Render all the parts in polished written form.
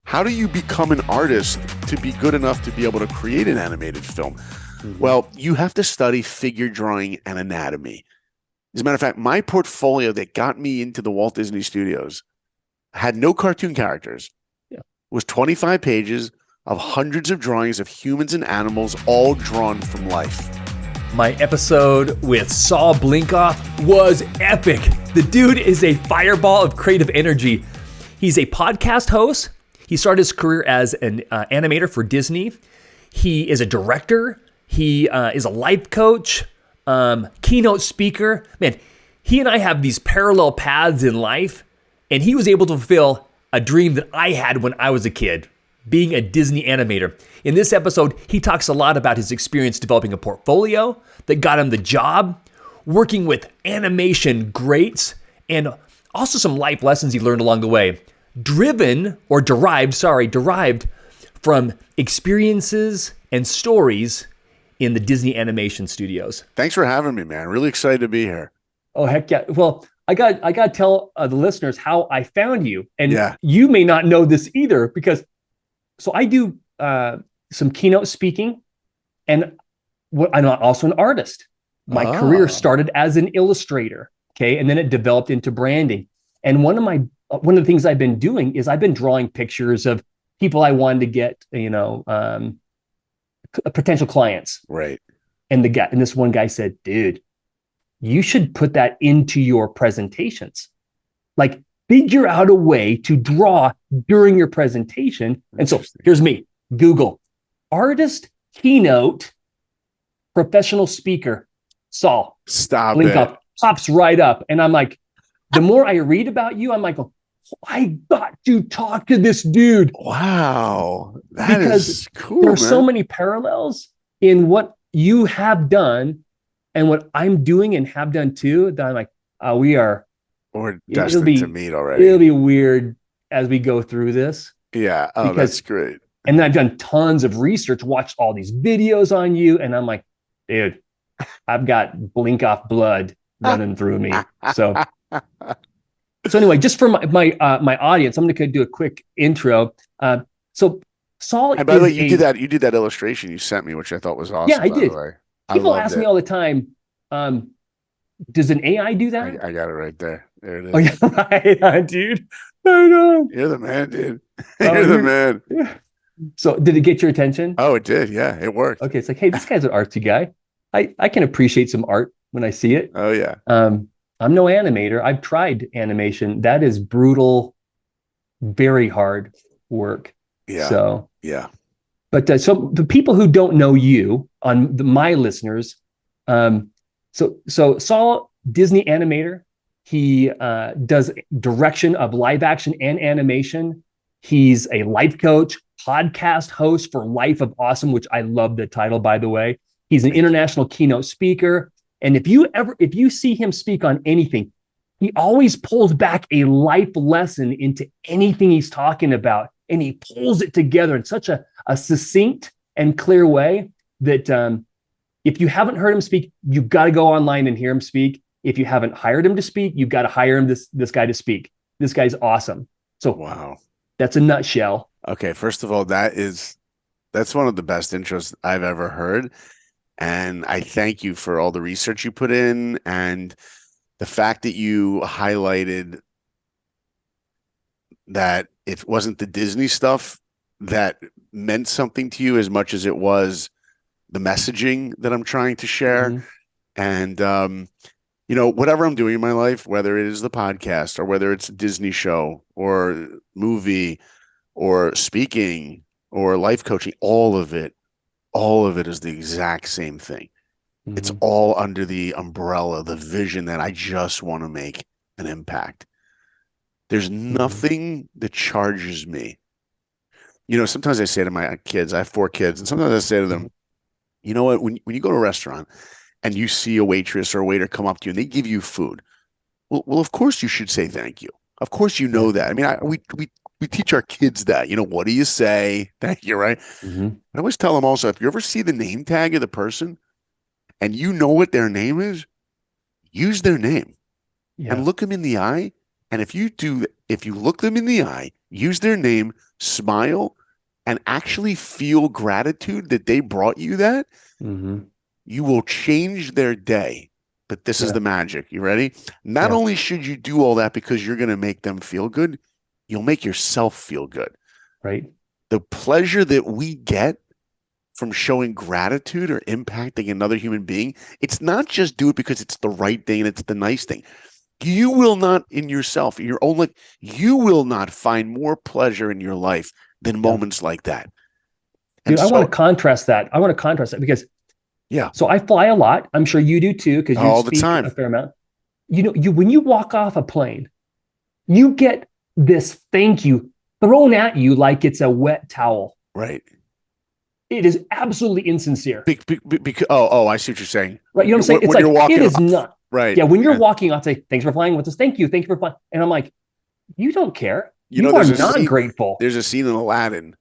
how do you become an artist to be good enough to be able to create an animated film? Well, you have to study figure drawing and anatomy. As a matter of fact, my portfolio that got me into the Walt Disney Studios had no cartoon characters. Yeah. It was 25 pages of hundreds of drawings of humans and animals, all drawn from life. My episode with Saul Blinkoff was epic. The dude is a fireball of creative energy. He's a podcast host. He started his career as an animator for Disney. He is a director. He is a life coach, keynote speaker. Man, he and I have these parallel paths in life, and he was able to fulfill a dream that I had when I was a kid, being a Disney animator. In this episode, he talks a lot about his experience developing a portfolio that got him the job, working with animation greats, and also some life lessons he learned along the way, derived from experiences and stories in the Disney animation studios. Thanks for having me, man. Really excited to be here. Oh, heck yeah. Well, I got to tell the listeners how I found you. And Yeah. You may not know this either, because so I do some keynote speaking, and I'm also an artist. My career started as an illustrator, okay? And then it developed into branding. And one of the things I've been doing is I've been drawing pictures of people I wanted to get, potential clients. Right. And this one guy said, dude, you should put that into your presentations. Like, figure out a way to draw during your presentation. And so here's me, Google, artist, keynote, professional speaker, Saul. Stop Blinkoff it. Pops right up. And I'm like, the more I read about you, I'm like, I got to talk to this dude. Wow. That is cool. There are so many parallels in what you have done and what I'm doing and have done too, that I'm like, we're destined to meet already. It'll be weird as we go through this. Yeah. Oh, that's great. And then I've done tons of research, watched all these videos on you, and I'm like, dude, I've got Blinkoff blood running through me. So anyway, just for my audience, I'm going to do a quick intro. So Saul, and by the way, you did that illustration you sent me, which I thought was awesome. Yeah, I did. People ask me all the time, does an AI do that? I got it right there. There it is. Oh yeah, right, dude. I know. You're the man, dude. You're the man. Yeah. So did it get your attention? Oh, it did. Yeah, it worked. Okay, it's like, hey, this guy's an artsy guy. I can appreciate some art when I see it. Oh yeah. I'm no animator. I've tried animation. That is brutal, very hard work. Yeah. So yeah. But so the people who don't know you, my listeners, so Saul, Disney animator. He does direction of live action and animation. He's a life coach, podcast host for Life of Awesome, which I love the title, by the way. He's an international keynote speaker. And if you see him speak on anything, he always pulls back a life lesson into anything he's talking about. And he pulls it together in such a succinct and clear way that if you haven't heard him speak, you've got to go online and hear him speak. If you haven't hired him to speak, you've got to hire him this guy to speak. This guy's awesome. So wow, that's a nutshell. Okay, first of all, that's one of the best intros I've ever heard. And I thank you for all the research you put in and the fact that you highlighted that it wasn't the Disney stuff that meant something to you as much as it was the messaging that I'm trying to share. Mm-hmm. And, whatever I'm doing in my life, whether it is the podcast or whether it's a Disney show or movie or speaking or life coaching, all of it is the exact same thing. Mm-hmm. It's all under the umbrella, the vision that I just want to make an impact. There's nothing that charges me. Sometimes I say to my kids, I have 4 kids, and sometimes I say to them, you know what, when you go to a restaurant and you see a waitress or a waiter come up to you and they give you food, well, of course you should say thank you. Of course you know that. I mean, we teach our kids that. What do you say? Thank you, right? Mm-hmm. I always tell them also, if you ever see the name tag of the person and you know what their name is, use their name and look them in the eye. And if you do if you look them in the eye, use their name, smile, and actually feel gratitude that they brought you that, you will change their day. But this is the magic. You ready? Not only should you do all that because you're going to make them feel good, you'll make yourself feel good. Right. The pleasure that we get from showing gratitude or impacting another human being, it's not just do it because it's the right thing and it's the nice thing. You will not in yourself, in your own life, you will not find more pleasure in your life than moments like that. And dude, I want to contrast that. I want to contrast that because so I fly a lot. I'm sure you do too, because you speak a fair amount. You know, when you walk off a plane, you get this thank you thrown at you like it's a wet towel. Right. It is absolutely insincere. Because I see what you're saying. Right. You know what I'm saying? It's like, it is not. Right. Yeah. When you're walking off, say, thanks for flying with us. Thank you for flying. And I'm like, you don't care. You are not grateful. There's a scene in Aladdin.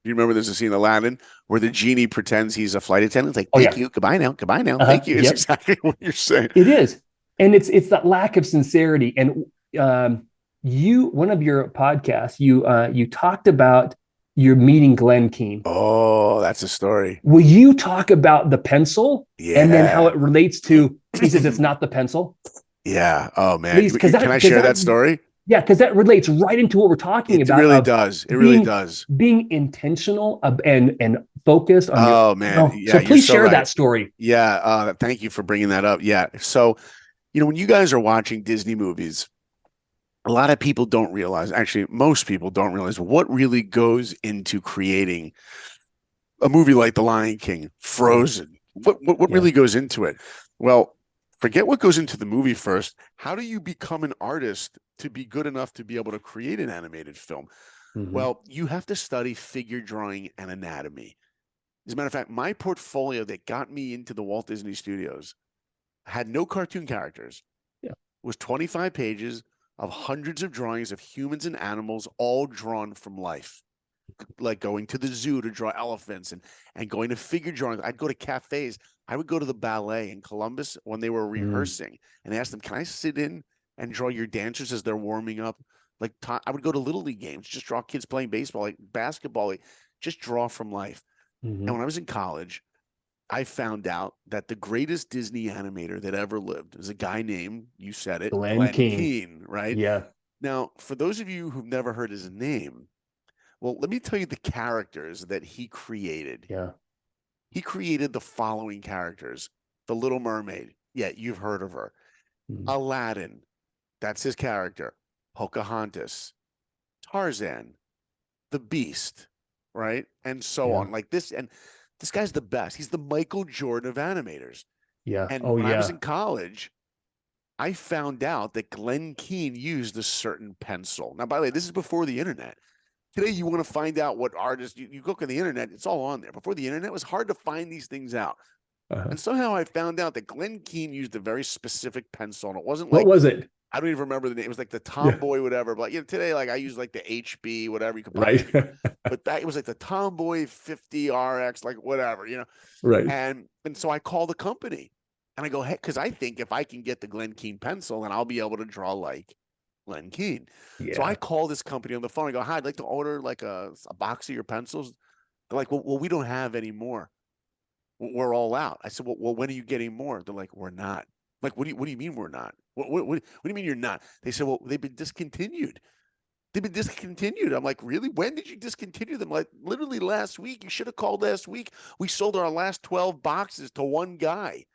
You remember there's a scene in Aladdin where the genie pretends he's a flight attendant. It's like, thank you. Goodbye now. Thank you. It's exactly what you're saying. It is. And it's that lack of sincerity. And one of your podcasts, you talked about your meeting Glenn Keane. Oh, that's a story. Will you talk about the pencil? Yeah. And then how it relates to, he says it's not the pencil. Yeah. Oh man. Please, can I share that story? Yeah, because that relates right into what we're talking about. It really does. It really does. Being intentional and focused on Yeah. So please share that story. Yeah. Thank you for bringing that up. Yeah. So, when you guys are watching Disney movies, a lot of people don't realize, actually, most people don't realize what really goes into creating a movie like The Lion King, Frozen. What really goes into it? Well, forget what goes into the movie first. How do you become an artist to be good enough to be able to create an animated film? Well, you have to study figure drawing and anatomy. As a matter of fact, my portfolio that got me into the Walt Disney Studios had no cartoon characters. It was 25 pages of hundreds of drawings of humans and animals, all drawn from life. Like going to the zoo to draw elephants and going to figure drawing. I'd go to cafes. I would go to the ballet in Columbus when they were rehearsing and ask them, can I sit in and draw your dancers as they're warming up? Like I would go to Little League games, just draw kids playing baseball, like basketball, just draw from life. And when I was in college, I found out that the greatest Disney animator that ever lived is a guy named, you said it, Glenn Keane, right? Yeah. Now, for those of you who've never heard his name, well, let me tell you the characters that he created. Yeah. He created the following characters. The Little Mermaid. Yeah, you've heard of her. Aladdin. That's his character. Pocahontas. Tarzan. The Beast. Right? And so on. Like this. And this guy's the best. He's the Michael Jordan of animators. Yeah. And when I was in college, I found out that Glenn Keane used a certain pencil. Now, by the way, this is before the internet. Today, you want to find out what artists, you look on the internet, it's all on there. Before the internet, it was hard to find these things out. And somehow I found out that Glenn Keane used a very specific pencil. And it wasn't like, what was it? I don't even remember the name. It was like the Tomboy, whatever. But today, like I use like the HB, whatever you could buy. But back, it was like the Tomboy 50 RX, like whatever, Right. And so I call the company and I go, hey, because I think if I can get the Glenn Keane pencil, then I'll be able to draw like Glenn Keane. So I call this company on the phone. I go, hi, I'd like to order like a box of your pencils. They're like, well, we don't have any more. We're all out. I said, well, when are you getting more? They're like, we're not. I'm like, what do you mean we're not? What do you mean you're not? They said, well, they've been discontinued. I'm like, really? When did you discontinue them? Like, literally last week. You should have called last week. We sold our last 12 boxes to one guy.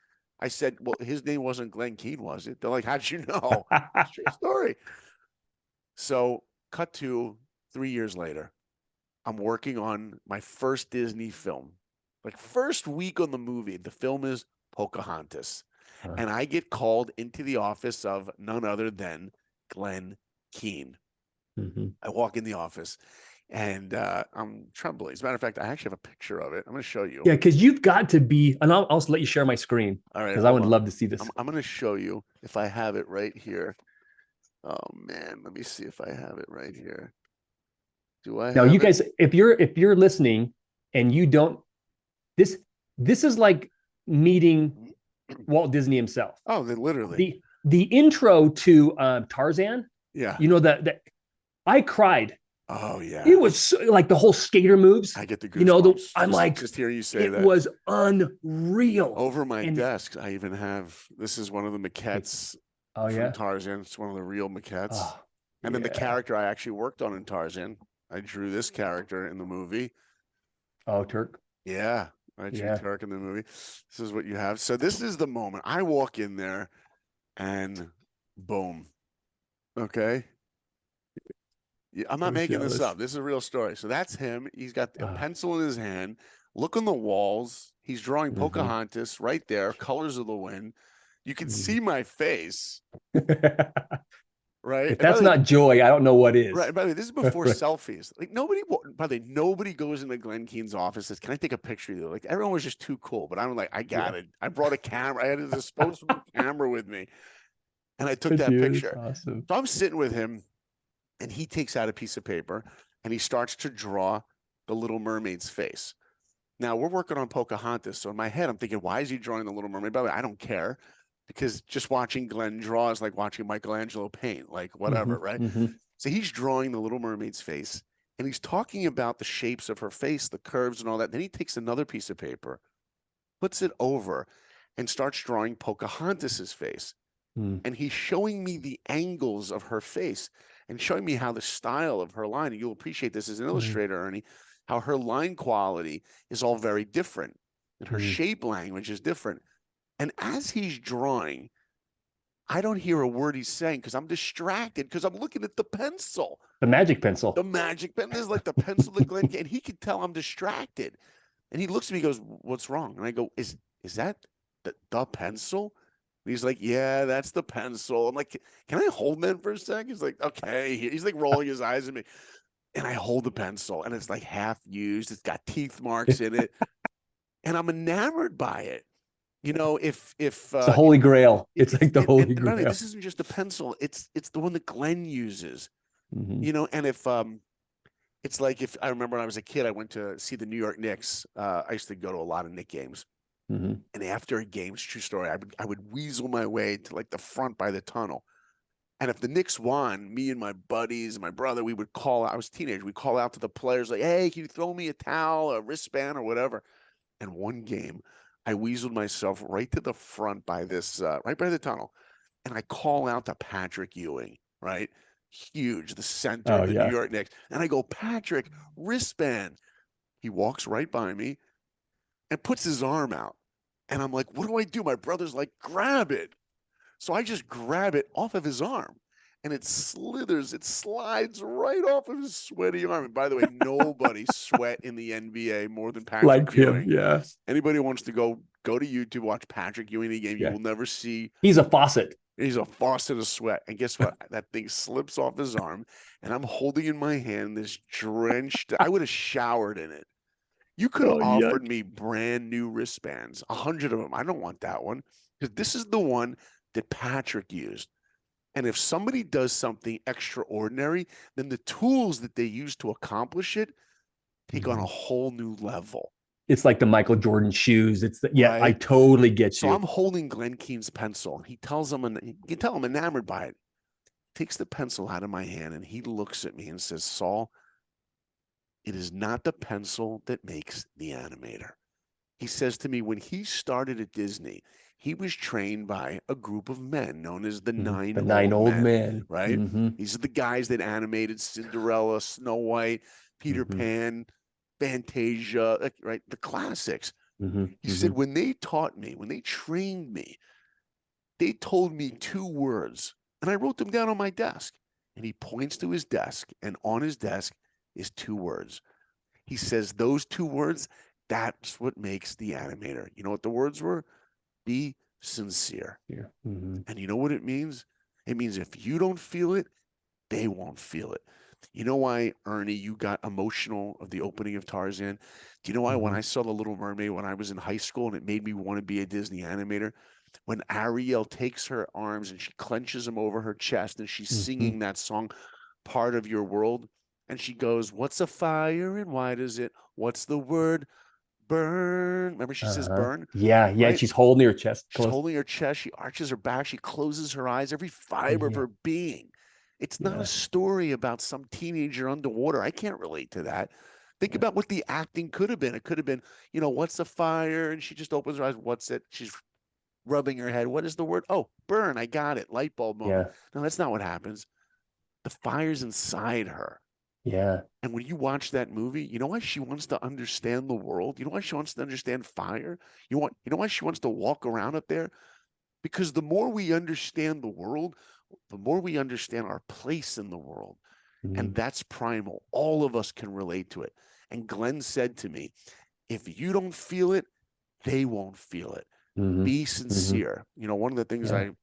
I said, well, his name wasn't Glenn Keane, was it? They're like, how'd you know? True story. So cut to 3 years later, I'm working on my first Disney film. Like first week on the movie, the film is Pocahontas. And I get called into the office of none other than Glenn Keane. I walk in the office and I'm trembling. As a matter of fact, I actually have a picture of it. I'm going to show you. Yeah, because you've got to be, and I'll also let you share my screen. All right. Because I would love to see this. I'm going to show you if I have it right here. Oh man, let me see if I have it right here. Do I? Now, you guys, if you're listening and you don't, this is like meeting Walt Disney himself. Oh, literally. The intro to Tarzan. Yeah. You know that I cried. Oh It yeah. was like the whole skater moves. I get the You know, goosebumps. I'm like, Just hearing you say it that. was unreal. Over my And desk, I even have, this is one of the maquettes oh from yeah, Tarzan. It's one of the real maquettes. oh And then the yeah, character I actually worked on in Tarzan, I drew this character in the movie. oh Turk, Yeah, I drew yeah. Turk in the movie. This is what you have. So this is the moment. I walk in there and boom. Okay. Yeah, I'm not So making this jealous. up. This is a real story. So that's him. He's got a Oh, pencil in his hand. Look on the walls. He's drawing mhm, Pocahontas right there, colors of the wind. You can mhm. see my face, right? If And by that's the way, not joy, I don't know what is. right. By the way, this is before selfies. Like nobody. By the way, nobody goes into Glenn Keane's office. Says, "Can I take a picture of you?" Like everyone was just too cool. But I'm like, I got Yeah, it. I brought a camera. I had a disposable camera with me, and I took that dude, it's picture. awesome. So I'm sitting with him, and he takes out a piece of paper and he starts to draw the Little Mermaid's face. Now we're working on Pocahontas, so in my head I'm thinking, why is he drawing the Little Mermaid? By the way, I don't care because just watching Glenn draw is like watching Michelangelo paint, like Hmm. whatever, right? Hmm. So he's drawing the Little Mermaid's face and he's talking about the shapes of her face, the curves and all that. Then he takes another piece of paper, puts it over, and starts drawing Pocahontas's face. Mm. And he's showing me the angles of her face and showing me how the style of her line, and you'll appreciate this as an Mm. illustrator, Ernie, how her line quality is all very different and her Mm. shape language is different. And as he's drawing, I don't hear a word he's saying because I'm distracted because I'm looking at the pencil, The magic the pencil. magic pen. This is like the pencil that Glenn, and he can tell I'm distracted. And he looks at me, and goes, "What's wrong?" And I go, "Is that the pencil?" And he's like, "Yeah, that's the pencil." I'm like, "Can I hold that for a second?" He's like, "Okay." He's like rolling his eyes at me, and I hold the pencil, and it's like half used. It's got teeth marks in it, and I'm enamored by it. You know, if It's the holy grail. It's it's like the holy and by the way, grail. this isn't just a pencil. It's the one that Glenn uses. Hmm. You know, and if it's like if I remember when I was a kid, I went to see the New York Knicks. I used to go to a lot of Knick games. Hmm. And after a game, true story, I would weasel my way to like the front by the tunnel. And if the Knicks won, me and my buddies, my brother, we would call out. I was a teenager. We call out to the players like, "Hey, can you throw me a towel, a wristband, or whatever?" And one game, I weaseled myself right to the front by this, right by the tunnel, and I call out to Patrick Ewing, right, huge, the center Oh of the New yeah. York Knicks, and I go, "Patrick, wristband." He walks right by me and puts his arm out. And I'm like, what do I do? My brother's like, grab it. So I just grab it off of his arm and it slithers, it slides right off of his sweaty arm. And by the way, nobody sweat in the NBA more than Patrick Like him. Ewing. Yeah. Anybody who wants to go to YouTube, watch Patrick Ewing in a game, you Yeah. will never see. He's a faucet. He's a faucet of sweat. And guess what? That thing slips off his arm, and I'm holding in my hand this drenched. I would have showered in it. You could have Oh, offered yuck. me brand new wristbands, 100 of them. I don't want that one because this is the one that Patrick used. And if somebody does something extraordinary, then the tools that they use to accomplish it take on a Mhm. whole new level, It's like the Michael Jordan shoes. It's the, yeah, I right? totally get So you. I'm holding Glenn Keane's pencil, and he tells him, and you can tell I'm enamored by it. Takes the pencil out of my hand, and he looks at me and says, "Saul, it is not the pencil that makes the animator." He says to me, when he started at Disney, he was trained by a group of men known as the Mhm. Nine The nine Old old Men, men. right? Hmm. These are the guys that animated Cinderella, Snow White, Peter Hmm. Pan, Fantasia, right? The classics. Hmm. He said, Hmm. when they taught me, when they trained me, they told me two words, and I wrote them down on my desk. And he points to his desk, and on his desk is two words. He says, those two words, that's what makes the animator. You know what the words were? Be sincere. Yeah. Hmm. And you know what it means? It means if you don't feel it, they won't feel it. You know why, Ernie, you got emotional of the opening of Tarzan? Do you know why when Hmm. I saw The Little Mermaid when I was in high school and it made me want to be a Disney animator? When Ariel takes her arms and she clenches them over her chest and she's Hmm. singing that song, Part of Your World, and she goes, "What's a fire and why does it? What's the word? Burn." Remember, she says Uh-huh. burn, Yeah. Yeah. And right? she's holding her chest She's close. holding her chest. She arches her back. She closes her eyes. Every fiber of Yeah. her being It's not a Yeah. story about some teenager underwater. I can't relate to that. Think Yeah. about what the acting could have been. It could have been, what's the fire? And she just opens her eyes. What's it? She's rubbing her head. What is the word? Oh, burn. I got it. Light bulb moment. Yeah. No, that's not what happens. The fire's inside her. Yeah. And when you watch that movie, you know why she wants to understand the world? You know why she wants to understand fire? You know why she wants to walk around up there? Because the more we understand the world, the more we understand our place in the world. And Mhm. that's primal. All of us can relate to it. And Glenn said to me, if you don't feel it, they won't feel it. Mhm. Be Mhm. sincere. One of the things Yeah. I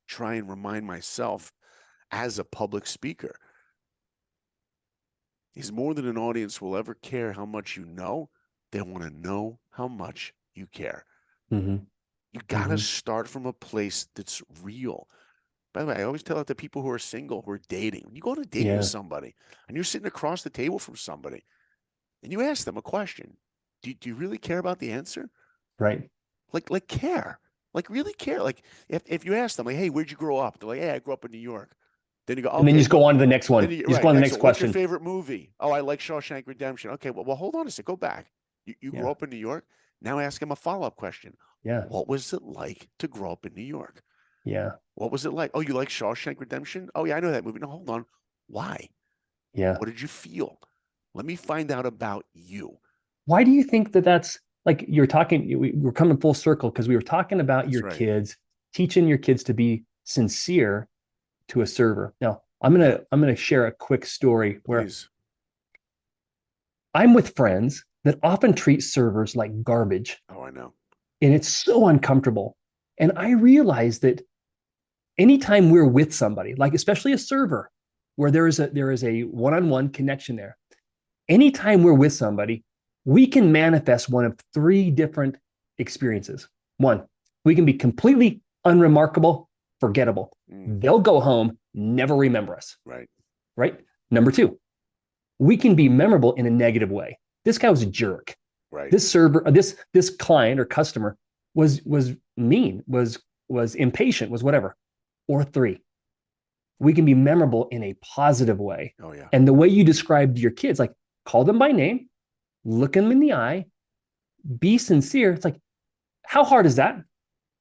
try and remind myself as a public speaker is more than an audience will ever care how much you know, they want to know how much you care. Mhm. You got to Mhm. start from a place that's real. By the way, I always tell it to people who are single, who are dating. When you go on a date with Yeah. somebody and you're sitting across the table from somebody and you ask them a question, do you really care about the answer? Right. Like care, like really care. Like if you ask them, like, hey, where'd you grow up? They're like, hey, I grew up in New York. Then you go, And then you okay, just go on to the next one. then you You just go right on to the next next one. What's your question. favorite movie? Oh, I like Shawshank Redemption. Okay, well, hold on a second. Go back. You grew Yeah. up in New York. Now ask him a follow-up question. Yeah. What was it like to grow up in New York? Yeah. What was it like? Oh, you like Shawshank Redemption? Oh, yeah, I know that movie. No, hold on. Why? Yeah. What did you feel? Let me find out about you. Why do you think that that's like you're talking? We're coming full circle because we were talking about That's your right. kids, teaching your kids to be sincere to a server. Now, Yeah, I'm gonna share a quick story where please. I'm with friends that often treat servers like garbage, Oh, I know. and it's so uncomfortable. And I realize that anytime we're with somebody, like especially a server, where there is a one-on-one connection there, anytime we're with somebody, we can manifest one of three different experiences. One, we can be completely unremarkable, forgettable. Mm, They'll go home, never remember us, right, right? Number two, we can be memorable in a negative way. This guy was a jerk. right. This server, this client or customer was mean, was impatient, was whatever. Or three, we can be memorable in a positive way. Oh, yeah. And the way you described your kids, like call them by name, look them in the eye, be sincere. It's like, how hard is that?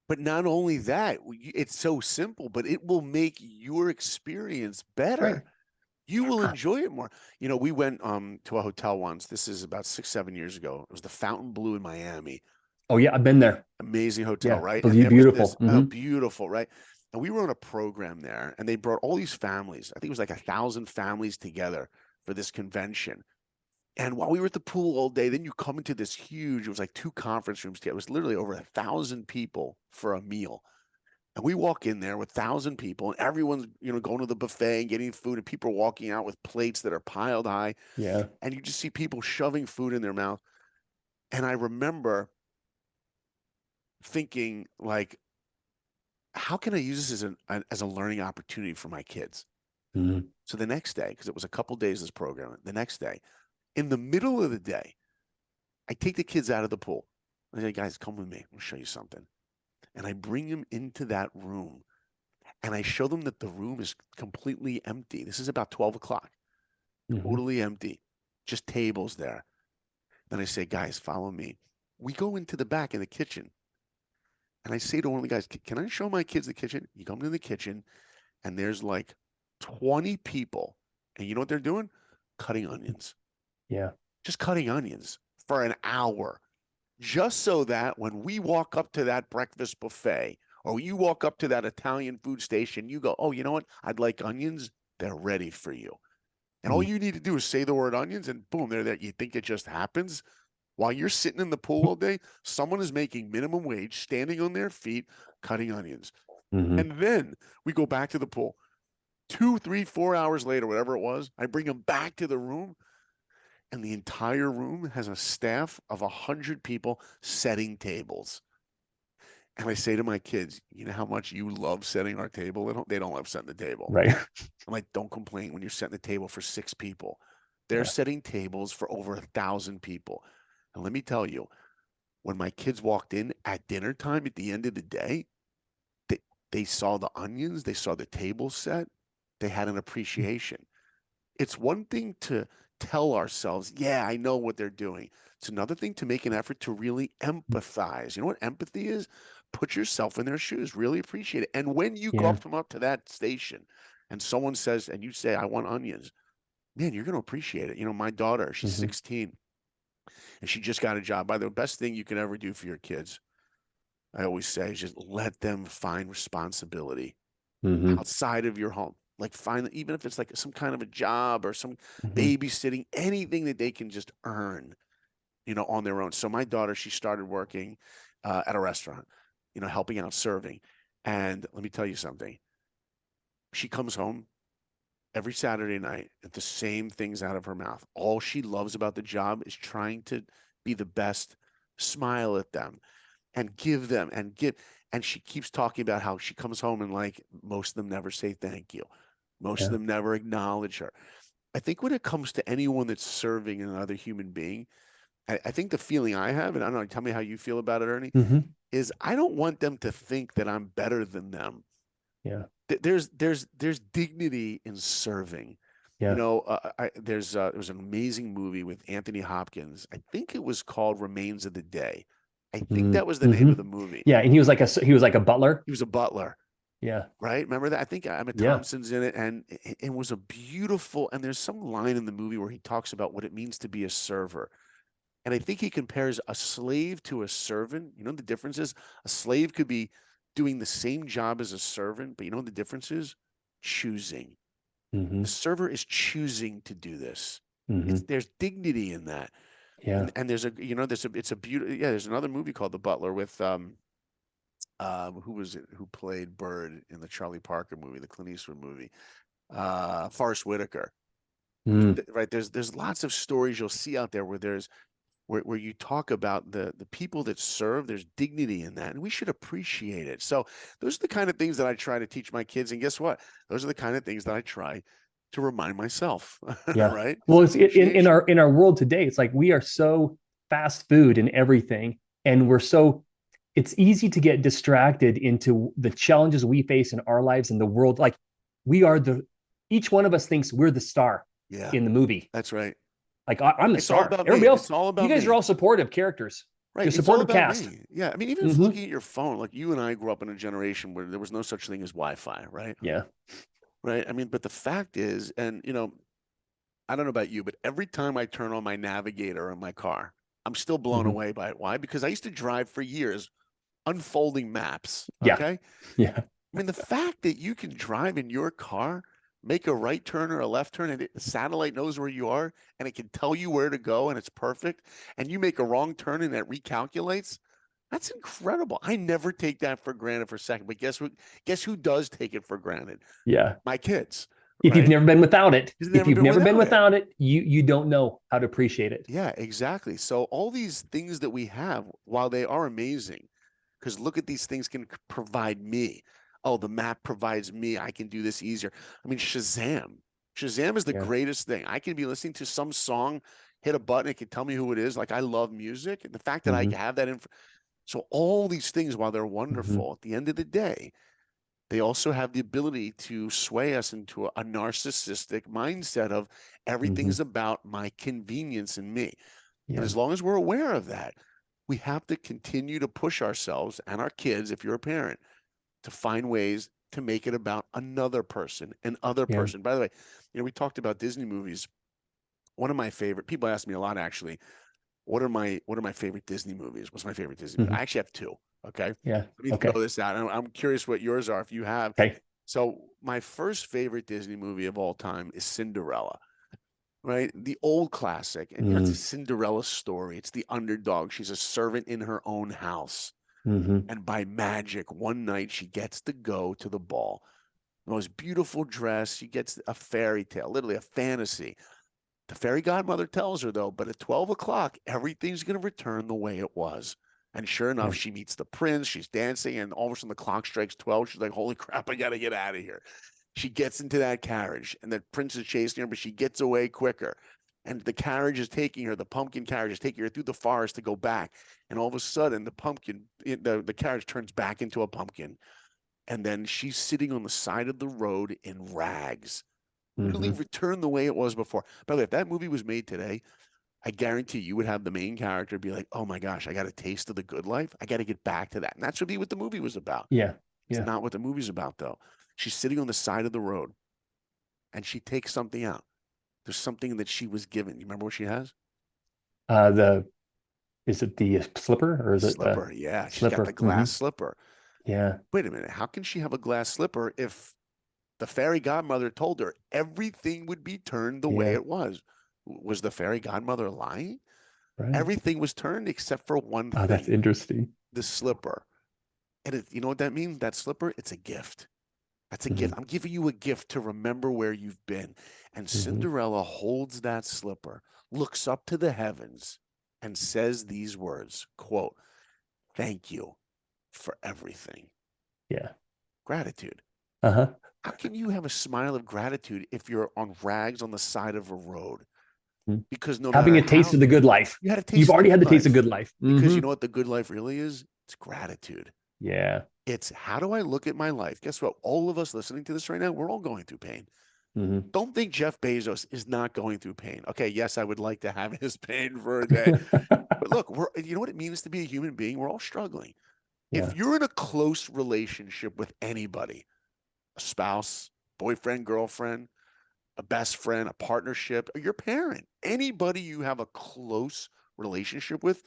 But not only that, it's so simple, but it will make your experience better. Right. You will enjoy it more. We went to a hotel once. This is about 6, 7 years ago. It was the Fountain Blue in Miami. Oh yeah, I've been there. Amazing hotel, Yeah, right? And there was this beautiful. Mm-hmm. beautiful, right? And we were on a program there, and they brought all these families. I think it was like 1,000 families together for this convention. And while we were at the pool all day, then you come into this huge, it was like two conference rooms together. It was literally over 1,000 people for a meal. And we walk in there with 1,000 people, and everyone's, going to the buffet and getting food, and people are walking out with plates that are piled high. Yeah. And you just see people shoving food in their mouth. And I remember thinking, like, how can I use this as a learning opportunity for my kids? Mm-hmm. So the next day, because it was a couple days this program, the next day, in the middle of the day, I take the kids out of the pool. I say, guys, come with me. I'll show you something. And I bring them into that room and I show them that the room is completely empty. This is about 12 o'clock, Mm-hmm. totally empty, just tables there. Then I say, guys, follow me. We go into the back in the kitchen. And I say to one of the guys, can I show my kids the kitchen? You come to the kitchen and there's like 20 people. And you know what they're doing? Cutting onions, Yeah. just cutting onions for an hour. Just so that when we walk up to that breakfast buffet or you walk up to that Italian food station, you go, oh, you know what? I'd like onions. They're ready for you. And all Mm-hmm. you need to do is say the word onions and boom, they're there. You think it just happens? While you're sitting in the pool all day, someone is making minimum wage, standing on their feet, cutting onions. Mm-hmm. And then we go back to the pool. 2, 3, 4 hours later, whatever it was, I bring them back to the room, and the entire room has a staff of 100 people setting tables. And I say to my kids, you know how much you love setting our table? They don't love setting the table. Right. I'm like, don't complain when you're setting the table for 6 people. They're Yeah. setting tables for over 1,000 people. And let me tell you, when my kids walked in at dinner time at the end of the day, they, they saw the onions, they saw the table set, they had an appreciation. It's one thing to tell ourselves, yeah, I know what they're doing. It's another thing to make an effort to really empathize. You know what empathy is? Put yourself in their shoes, really appreciate it. And when you go Yeah. up to them up to that station and someone says, and you say, I want onions, man, you're going to appreciate it. You know, my daughter, she's Hmm. 16 and she just got a job. By the best thing you can ever do for your kids, I always say, is just let them find responsibility Hmm. outside of your home. Like find, even if it's like some kind of a job or some Hmm. babysitting, anything that they can just earn, you know, on their own. So my daughter, she started working at a restaurant, you know, helping out serving. And let me tell you something. She comes home every Saturday night and the same things out of her mouth. All she loves about the job is trying to be the best, smile at them and give them and give. And she keeps talking about how she comes home and like most of them never say thank you. Most of Yeah. them never acknowledge her. I think when it comes to anyone that's serving another human being, I think the feeling I have, and I don't know, tell me how you feel about it, Ernie, Hmm. is I don't want them to think that I'm better than them. Yeah. There's dignity in serving. You Yeah. know, there was an amazing movie with Anthony Hopkins. I think it was called Remains of the Day. I think that was the name Mm-hmm. of the movie. Yeah. And he was like a butler. He was a butler, Yeah. right? Remember that? I think Emma Yeah. Thompson's in it, and it was a beautiful. And there's some line in the movie where he talks about what it means to be a server. And I think he compares a slave to a servant. You know, the difference is a slave could be doing the same job as a servant, but you know what the difference is? Choosing. The Hmm. server is choosing to do this. It's Hmm. there's dignity in that. Yeah. And there's a you know there's a it's a beautiful yeah there's another movie called The Butler with who was it who played Bird in the Charlie Parker movie, the Clint Eastwood movie, Forrest Whitaker. Mm. Right, there's lots of stories you'll see out there where there's where you talk about the people that serve, there's dignity in that, and we should appreciate it. So those are the kind of things that I try to teach my kids, and guess what? Those are the kind of things that I try to remind myself, Yeah. right? Is Well, it's in appreciation. our world today. It's like we are so fast food and everything, and we're so it's easy to get distracted into the challenges we face in our lives and the world. Like we are the each one of us thinks we're the star Yeah, in the movie. that's right. Like I'm the It's all star. about me. Everybody else, It's all you about guys are me. all supportive characters. Right. You're It's all supportive about cast. me. Yeah. I mean, even if Hmm. looking at your phone, like you and I grew up in a generation where there was no such thing as Wi-Fi, right? Yeah. Right. I mean, but the fact is, and you know, I don't know about you, but every time I turn on my navigator in my car, I'm still blown Hmm. away by it. Why? Because I used to drive for years unfolding maps. Yeah. Okay. Yeah. I mean, the fact that you can drive in your car, make a right turn or a left turn, and the satellite knows where you are and it can tell you where to go and it's perfect, and you make a wrong turn and it recalculates. That's incredible. I never take that for granted for a second. But guess what? Guess who does take it for granted? Yeah. My kids, If you've right? never been without it, He's if never you've been never been without it. without it, you don't know how to appreciate it. Yeah, exactly. So all these things that we have, while they are amazing, because look at these things can provide me. Oh, the map provides me. I can do this easier. I mean, Shazam. Shazam is the Yeah. greatest thing. I can be listening to some song, hit a button, it can tell me who it is. Like I love music, and the fact that I Hmm. have that info. So all these things, while they're Hmm. wonderful, at the end of the day, they also have the ability to sway us into a narcissistic mindset of everything's Hmm. about my convenience and me. And Yeah. as long as we're aware of that, we have to continue to push ourselves and our kids, if you're a parent, to find ways to make it about another person, and other Yeah. person. By the way, you know, we talked about Disney movies. One of my favorite people ask me a lot actually, what are my favorite Disney movies? What's my favorite Disney movie? I Hmm. actually have two. Okay. Yeah. Let me throw Okay. this out. I'm curious what yours are if you have. Okay. So my first favorite Disney movie of all time is Cinderella, right? The old classic. And you know, it's a Mm. Cinderella story. It's the underdog. She's a servant in her own house. Hmm. And by magic, one night she gets to go to the ball. The most beautiful dress. She gets a fairy tale, literally a fantasy. The fairy godmother tells her, though, but at 12 o'clock, everything's going to return the way it was. And sure enough, Yeah. she meets the prince. She's dancing, and all of a sudden the clock strikes 12. She's like, holy crap, I got to get out of here. She gets into that carriage, and the prince is chasing her, but she gets away quicker. And the carriage is taking her, the pumpkin carriage is taking her through the forest to go back. And all of a sudden, the carriage turns back into a pumpkin. And then she's sitting on the side of the road in rags, literally Mm-hmm. return the way it was before. By the way, if that movie was made today, I guarantee you would have the main character be like, oh my gosh, I got a taste of the good life. I got to get back to that. And that should be what the movie was about. Yeah. It's Yeah. not what the movie's about, though. She's sitting on the side of the road and she takes something out. There's something that she was given. You remember what she has? The is it the slipper or The is it the slipper. Yeah, she's got the slipper? glass slipper. Yeah. Wait a minute. How can she have a glass slipper if the fairy godmother told her everything would be turned the way Yeah. it was? Was the fairy godmother lying? Right. Everything was turned except for one Oh, that's thing, interesting. the slipper. And you know what that means? That slipper, it's a gift. That's a gift. Hmm. I'm giving you a gift to remember where you've been. And Hmm. Cinderella holds that slipper, looks up to the heavens, and says these words, quote, thank you for everything. Yeah. Gratitude. Uh-huh. How can you have a smile of gratitude if you're on rags on the side of a road? Mhm. Because no Having matter a taste how of the good life. you had a You've taste of the already had good the taste of life, good life. because Hmm. you know what the good life really is? It's gratitude. Yeah. It's how do I look at my life? Guess what? All of us listening to this right now, we're all going through pain. Hmm. Don't think Jeff Bezos is not going through pain. Okay, yes, I would like to have his pain for a day. But look, you know what it means to be a human being? We're all struggling. If Yeah. you're in a close relationship with anybody, a spouse, boyfriend, girlfriend, a best friend, a partnership, or your parent, anybody you have a close relationship with,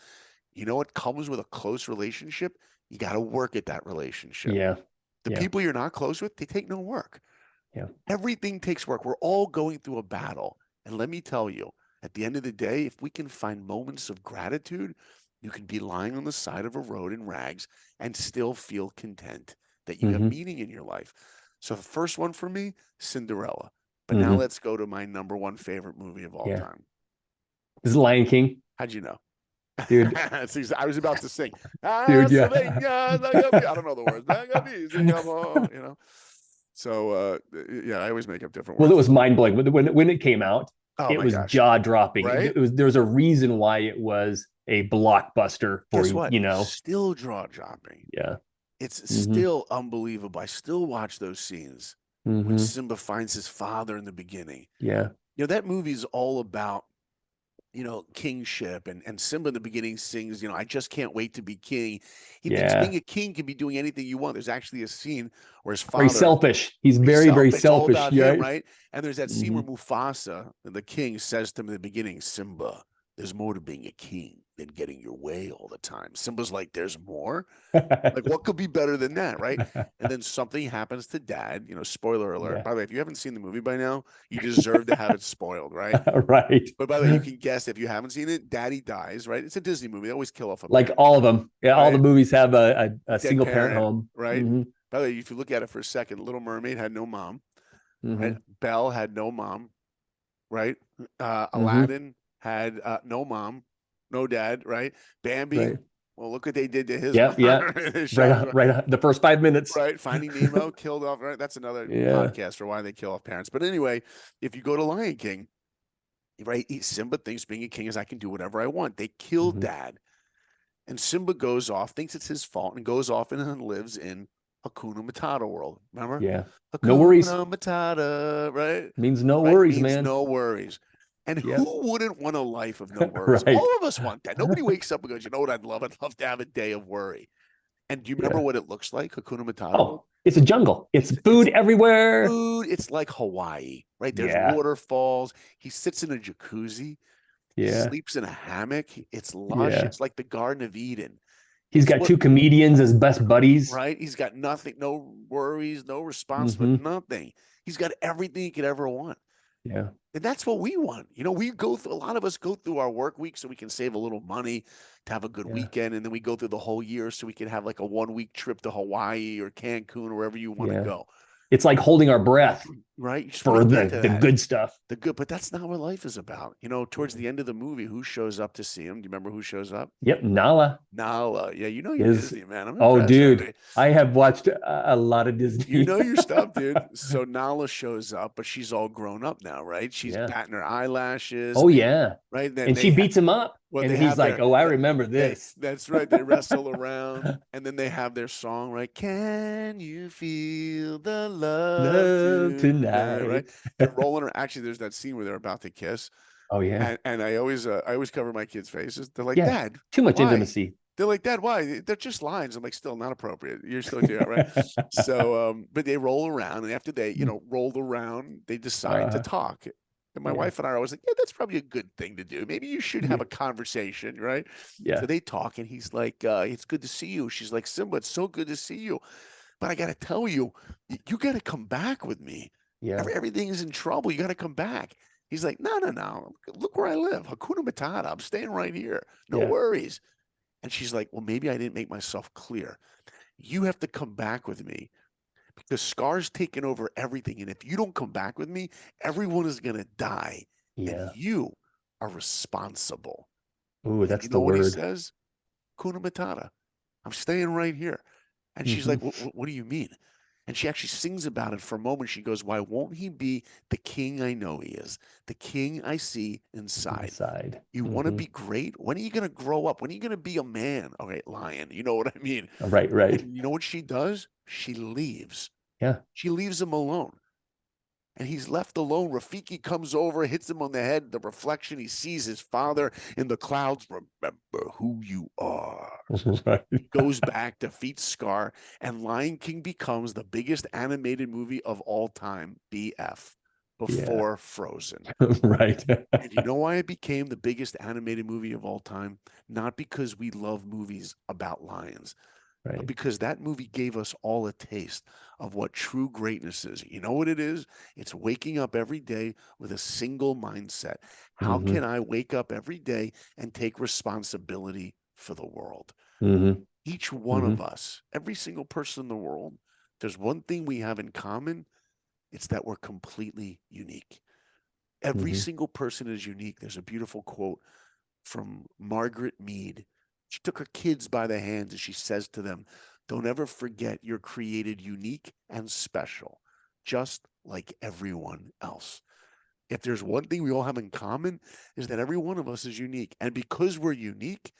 you know what comes with a close relationship? You got to work at that relationship. Yeah. The Yeah. people you're not close with, they take no work. Yeah. Everything takes work. We're all going through a battle. And let me tell you, at the end of the day, if we can find moments of gratitude, you can be lying on the side of a road in rags and still feel content that you have Hmm. meaning in your life. So the first one for me, Cinderella. But now Hmm. let's go to my number one favorite movie of all Yeah. time. This is Lion King, How'd you know? dude. I was about to sing. Dude, I yeah. don't know the words. You know. So yeah, I always make up different Well, it words. was mind blowing when it came out. Oh It my was gosh. jaw dropping. Right? There's a reason why it was a blockbuster for Guess what? you know. Still jaw dropping. Yeah. It's Hmm. still unbelievable. I still watch those scenes when Hmm. Simba finds his father in the beginning. Yeah. You know, that movie is all about, kingship, and Simba in the beginning sings, I just can't wait to be king. He thinks being Yeah. a king can be doing anything you want. There's actually a scene where his Very father, selfish. He's he's very, very selfish. It's all selfish. about him, Right. right? And there's that scene Hmm. where Mufasa, the king, says to him in the beginning, Simba, there's more to being a king than getting your way all the time. Simba's like, there's more? Like, what could be better than that, right? And then something happens to dad, spoiler alert. Yeah. By the way, if you haven't seen the movie by now, you deserve to have it spoiled, right? Right. But by the way, you can guess if you haven't seen it, daddy dies, right? It's a Disney movie. They always kill off a Like parent, all of them. Yeah. All the right? movies have A a dead single parent parent, home. right? Hmm. By the way, if you look at it for a second, Little Mermaid had no mom, right? Hmm. Belle had no mom, right? Hmm. Aladdin had no mom, no dad, right? Bambi, Right. well, look what they did to his Yeah. mom. Yeah. Right. Right. The first 5 minutes. Right. Finding Nemo killed off. Right. That's another Yeah. podcast for why they kill off parents. But anyway, if you go to Lion King, right, Simba thinks being a king is I can do whatever I want. They kill Hmm. dad, and Simba goes off, thinks it's his fault, and goes off and lives in Hakuna Matata world. Remember? Yeah. No worries. Hakuna Matata, right? Means no Right. worries, Means man. no worries. And Yep. who wouldn't want a life of no worries? Right. All of us want that. Nobody wakes up and goes, you know what I'd love? I'd love to have a day of worry. And do you remember Yeah. what it looks like, Hakuna Matata world? Oh, it's a jungle. It's It's food everywhere. food. It's like Hawaii, right? There's Yeah. waterfalls. He sits in a jacuzzi. He Yeah. sleeps in a hammock. It's lush. Yeah. It's like the Garden of Eden. He's It's got what, two comedians as best buddies. right? He's got nothing, no worries, no responsibility, Hmm. nothing. He's got everything he could ever want. Yeah. And that's what we want. We go through, a lot of us go through our work week so we can save a little money to have a good Yeah. weekend. And then we go through the whole year so we can have like a 1 week trip to Hawaii or Cancun or wherever you want to Yeah. go. It's like holding our breath. right? You just want for to get to the that. good stuff. The good, but that's not what life is about. You know, towards the end of the movie, who shows up to see him? Do you remember who shows up? Yep, Nala Nala. Yeah, you know your is. Disney, man. I'm Oh, impressed, dude, Ernie. I have watched a lot of You Disney. know your stuff, dude. So Nala shows up, but she's all grown up now, right? She's Yeah. batting her eyelashes, Oh yeah. right? Then And she beats him up, well, and they he's have like, their "Oh, I remember this." that's right. They wrestle around, and then they have their song, right? Can you feel the love Love tonight? Right? tonight. They're rolling her. Actually, there's that scene where they're about to kiss, Oh yeah. and I always cover my kids' faces. They're like, Yeah. "Dad, Too much why?" intimacy. They're like, "Dad, why?" They're just lines. I'm like, still not appropriate. You're still doing it, right? So, but they roll around, and after they, rolled around, they decide to uh, talk. And my yeah. wife and I are always like, "Yeah, that's probably a good thing to do. Maybe you should have Yeah. a conversation, right?" So Yeah. they talk, and he's like, "It's good to see you." She's like, "Simba, it's so good to see you, but I got to tell you, you got to come back with me. Yeah. Everything is in trouble. You got to come back." He's like, "No, no, no. Look where I live. Hakuna Matata. I'm staying right here. No Yeah. worries." And she's like, "Well, maybe I didn't make myself clear. You have to come back with me because Scar's taken over everything. And if you don't come back with me, everyone is going to die. And Yeah. you are responsible." Ooh, And that's you the know what he word. says? Kuna Matata. I'm staying right here. And she's Hmm. like, what do you mean? And she actually sings about it for a moment. She goes, "Why won't he be the king I know he is, the king I see inside? Inside. You want to Hmm. be great? When are you going to grow up? When are you going to be a man?" Okay, lion. You know what I mean? Right. Right. And you know what she does? She leaves. Yeah. She leaves him alone. And he's left alone. Rafiki comes over, hits him on the head. The reflection, he sees his father in the clouds. "Remember who you are." Right. He goes back, defeats Scar, and Lion King becomes the biggest animated movie of all time, BF, Yeah. before Frozen. Right. And you know why it became the biggest animated movie of all time? Not because we love movies about lions, but Right. because that movie gave us all a taste of what true greatness is. You know what it is? It's waking up every day with a single mindset. How Hmm. can I wake up every day and take responsibility for the world? Hmm. Each one Hmm. of us, every single person in the world, there's one thing we have in common. It's that we're completely unique. Every Hmm. single person is unique. There's a beautiful quote from Margaret Mead. She took her kids by the hands and she says to them, "Don't ever forget you're created unique and special, just like everyone else." If there's one thing we all have in common, is that every one of us is unique. And because we're unique,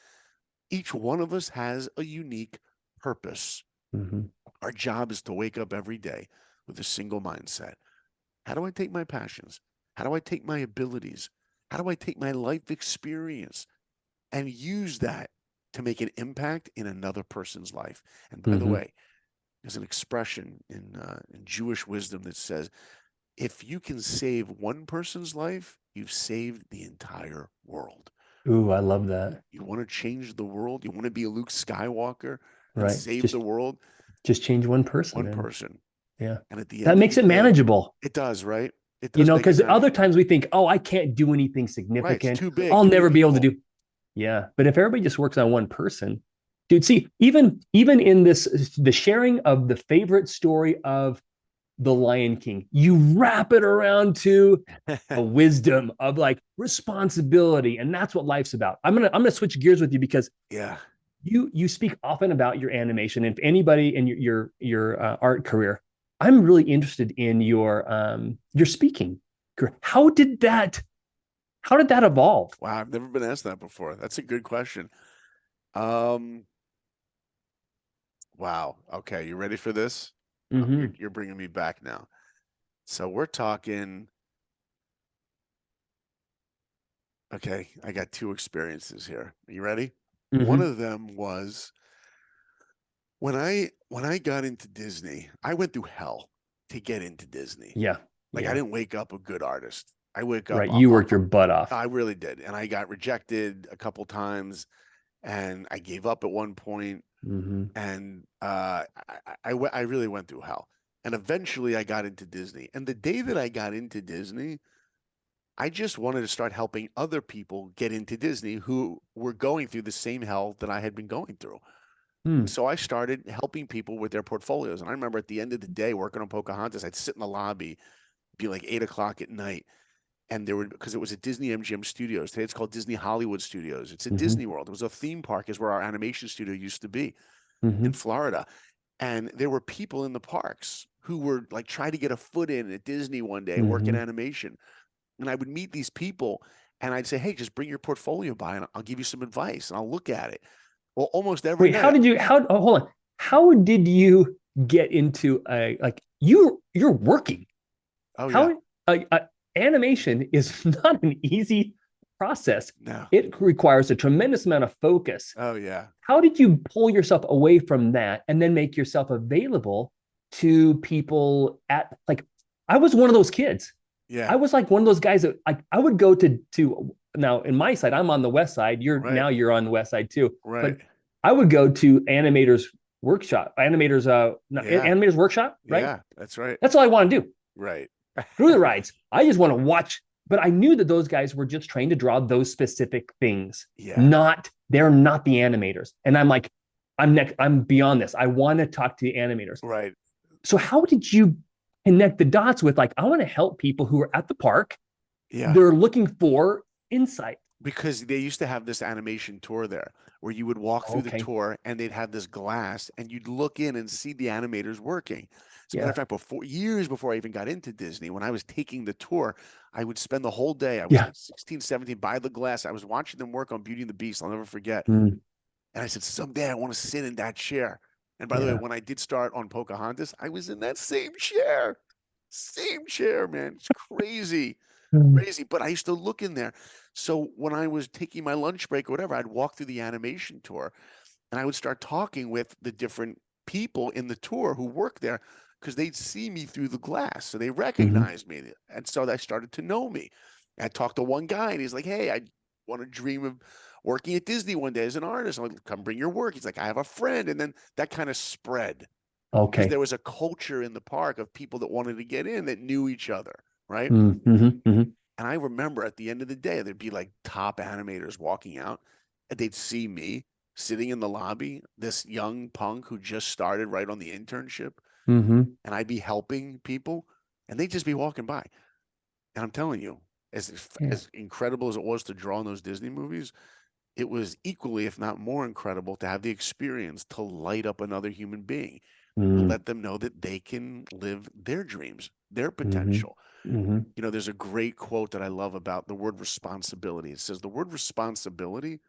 each one of us has a unique purpose. Hmm. Our job is to wake up every day with a single mindset. How do I take my passions? How do I take my abilities? How do I take my life experience and use that to make an impact in another person's life? And by the Hmm. way, there's an expression in Jewish wisdom that says, if you can save one person's life, you've saved the entire world. Ooh, I love that. You want to change the world? You want to be a Luke Skywalker and Right. save the world? Just change one person, One and person. yeah, And at the that end of makes the it day, manageable. it does, right? It You does know, make it because other manageable. times we think, oh, I can't do anything Right. It's significant. too big, I'll too many never be able to people. do. Yeah, but if everybody just works on one person, dude, see, even in this, the sharing of the favorite story of the Lion King, you wrap it around to a wisdom of like responsibility, and that's what life's about. I'm gonna switch gears with you because Yeah. you speak often about your animation, and if anybody in your art career, I'm really interested in your speaking career. How did that evolve? Wow. I've never been asked that before. That's a good question. Um, wow. Okay. You ready for this? Mm-hmm. You're bringing me back now. So we're talking. Okay. I got two experiences here. Are you ready? One Mm-hmm. of them was when I got into Disney, I went through hell to get into Disney. Yeah. Like I Yeah. didn't wake up a good artist. I wake up. Right. You worked your butt off. I really did, and I got rejected a couple times, and I gave up at one point, Mm-hmm. and I really went through hell. And eventually, I got into Disney. And the day that I got into Disney, I just wanted to start helping other people get into Disney who were going through the same hell that I had been going through. Hmm. So I started helping people with their portfolios. And I remember at the end of the day working on Pocahontas, I'd sit in the lobby be like 8 o'clock at night. And there were, because it was at Disney MGM Studios. Today it's called Disney Hollywood Studios. It's at Hmm. Disney World. It was a theme park, is where our animation studio used to be in Hmm. Florida. And there were people in the parks who were like trying to get a foot in at Disney one day, working Hmm. animation. And I would meet these people and I'd say, hey, just bring your portfolio by and I'll give you some advice and I'll look at it. Well, almost every Wait, how night. did you? How? Oh, hold on. How did you get into a like you're working? Oh, yeah. How animation is not an easy process. No. It requires a tremendous amount of focus. Oh, yeah. How did you pull yourself away from that and then make yourself available to people at like I was one of those kids. I Yeah. was like one of those guys that I would go to now in my side, I'm on the west side. Right. You're on the west side too. Right. But I would go to Yeah. animators workshop, right? Yeah. That's right. That's all I want to do. Right. Through the rides. I just want to watch. But I knew that those guys were just trained to draw those specific things. Yeah. They're not the animators. And I'm like, I'm beyond this. I want to talk to the animators. Right. So how did you connect the dots with like, I want to help people who are at the park. Yeah. They're looking for insight. Because they used to have this animation tour there where you would walk through the Okay. tour and they'd have this glass and you'd look in and see the animators working. As a matter of Yeah. fact, years before I even got into Disney, when I was taking the tour, I would spend the whole day. I was Yeah. like 16, 17, by the glass. I was watching them work on Beauty and the Beast. I'll never forget. Mm, And I said, someday I want to sit in that chair. And by the way, yeah. when I did start on Pocahontas, I was in that same chair. Same chair, man. It's crazy. Mm, Crazy. But I used to look in there. So when I was taking my lunch break or whatever, I'd walk through the animation tour and I would start talking with the different people in the tour who work there because they'd see me through the glass. So they mhm, recognized me. And so they started to know me. I talked to one guy and he's like, hey, I want to dream of working at Disney one day as an artist. I'm like, come bring your work. He's like, I have a friend. And then that kind of spread because Okay. there was a culture in the park of people that wanted to get in that knew each other. Right. Mm, mhm, mhm, And I remember at the end of the day, there'd be like top animators walking out and they'd see me sitting in the lobby, this young punk who just started right on the internship, mhm. and I'd be helping people and they'd just be walking by. And I'm telling you, Yeah. as incredible as it was to draw in those Disney movies, it was equally, if not more incredible, to have the experience to light up another human being, to Mm, let them know that they can live their dreams, their mhm, potential. mhm, You know, there's a great quote that I love about the word responsibility. It says the word responsibility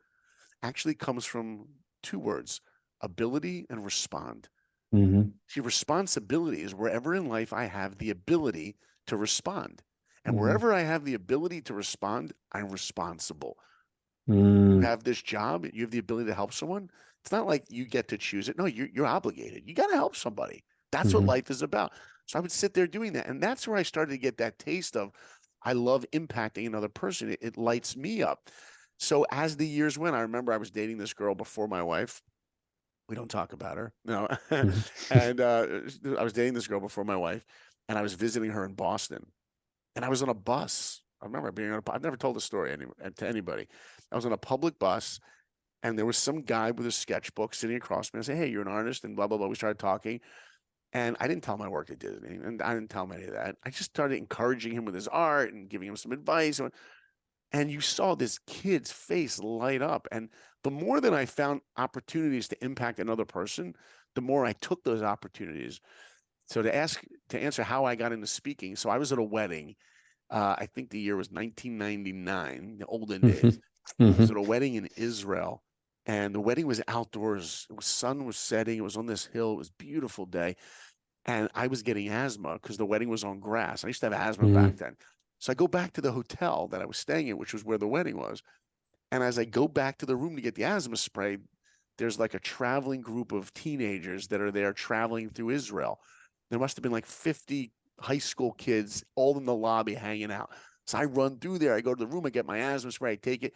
actually comes from two words, ability and respond. mhm, See, responsibility is wherever in life I have the ability to respond. And mhm, wherever I have the ability to respond, I'm responsible. You mm, have this job, you have the ability to help someone. It's not like you get to choose it. No, you're obligated. You got to help somebody. That's what mhm, life is about. So I would sit there doing that. And that's where I started to get that taste of I love impacting another person. It lights me up. So as the years went, I remember I was dating this girl before my wife. We don't talk about her. No. mhm, And I was dating this girl before my wife, and I was visiting her in Boston. And I was on a bus. I remember being on a, I've never told the story to anybody. I was on a public bus and there was some guy with a sketchbook sitting across from me. I said, hey, you're an artist, and blah, blah, blah. We started talking. And I didn't tell him I worked at Disney, and I didn't tell him any of that. I just started encouraging him with his art and giving him some advice. And you saw this kid's face light up. And the more that I found opportunities to impact another person, the more I took those opportunities. So to answer how I got into speaking, so I was at a wedding. I think the year was 1999, the olden days. mhm, I was at mhm, a wedding in Israel, and the wedding was outdoors. Sun was setting. It was on this hill. It was a beautiful day, and I was getting asthma because the wedding was on grass. I used to have asthma back mhm, then. So I go back to the hotel that I was staying in, which was where the wedding was. And as I go back to the room to get the asthma spray, there's like a traveling group of teenagers that are there traveling through Israel. There must have been like 50 high school kids all in the lobby hanging out. So I run through there. I go to the room. I get my asthma spray. I take it.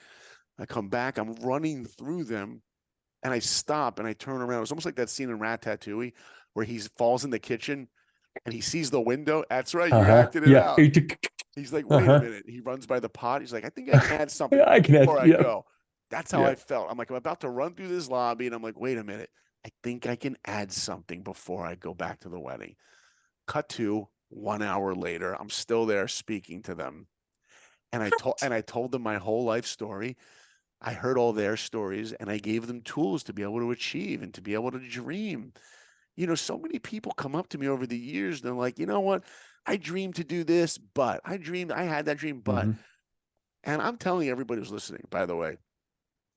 I come back. I'm running through them and I stop and I turn around. It was almost like that scene in Ratatouille where he falls in the kitchen and he sees the window. That's right. You uh-huh, acted it yeah, out. He's like, wait a uh-huh. minute. He runs by the pot. He's like, I think I can add something I can before add, I yeah, go. That's how yeah. I felt. I'm like, I'm about to run through this lobby, and I'm like, wait a minute. I think I can add something before I go back to the wedding. Cut to 1 hour later, I'm still there speaking to them. And I told them my whole life story. I heard all their stories and I gave them tools to be able to achieve and to be able to dream. So many people come up to me over the years. And they're like, you know what? I dreamed to do this, but I had that dream, but, Mm-hmm. and I'm telling everybody who's listening, by the way,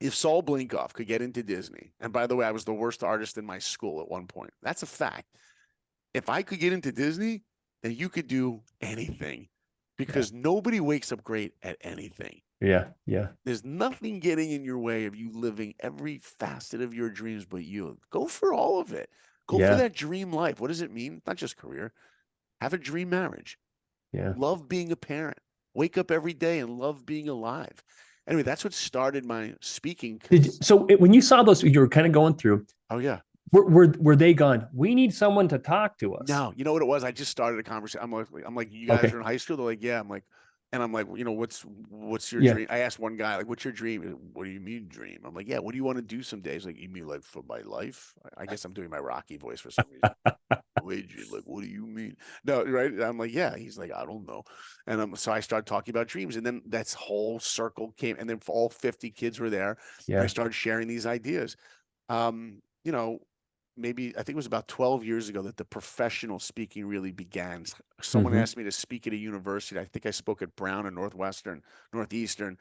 if Saul Blinkoff could get into Disney, and by the way, I was the worst artist in my school at one point. That's a fact. If I could get into Disney, then you could do anything Yeah. because nobody wakes up great at anything. Yeah. Yeah. There's nothing getting in your way of you living every facet of your dreams but you. Go for all of it. Go for Yeah. that dream life. What does it mean? Not just career. Have a dream marriage. Yeah. Love being a parent. Wake up every day and love being alive. Anyway, that's what started my speaking. When you saw those, you were kind of going through. Oh yeah. Were they gone? We need someone to talk to us. No, you know what it was? I just started a conversation. I'm like, you guys Okay. are in high school. They're like, yeah. I'm like, and I'm like, what's your Yeah. dream? I asked one guy, like, what's your dream? What do you mean dream? I'm like, yeah. What do you want to do someday? He's like, you mean like for my life? I guess I'm doing my Rocky voice for some reason. Adrian, like, what do you mean? No, right? I'm like, yeah. He's like, I don't know. And so I started talking about dreams, and then that whole circle came, and then all 50 kids were there. Yeah. I started sharing these ideas. You know, maybe I think it was about 12 years ago that the professional speaking really began. Someone Mm-hmm. asked me to speak at a university. I think I spoke at Brown and Northeastern.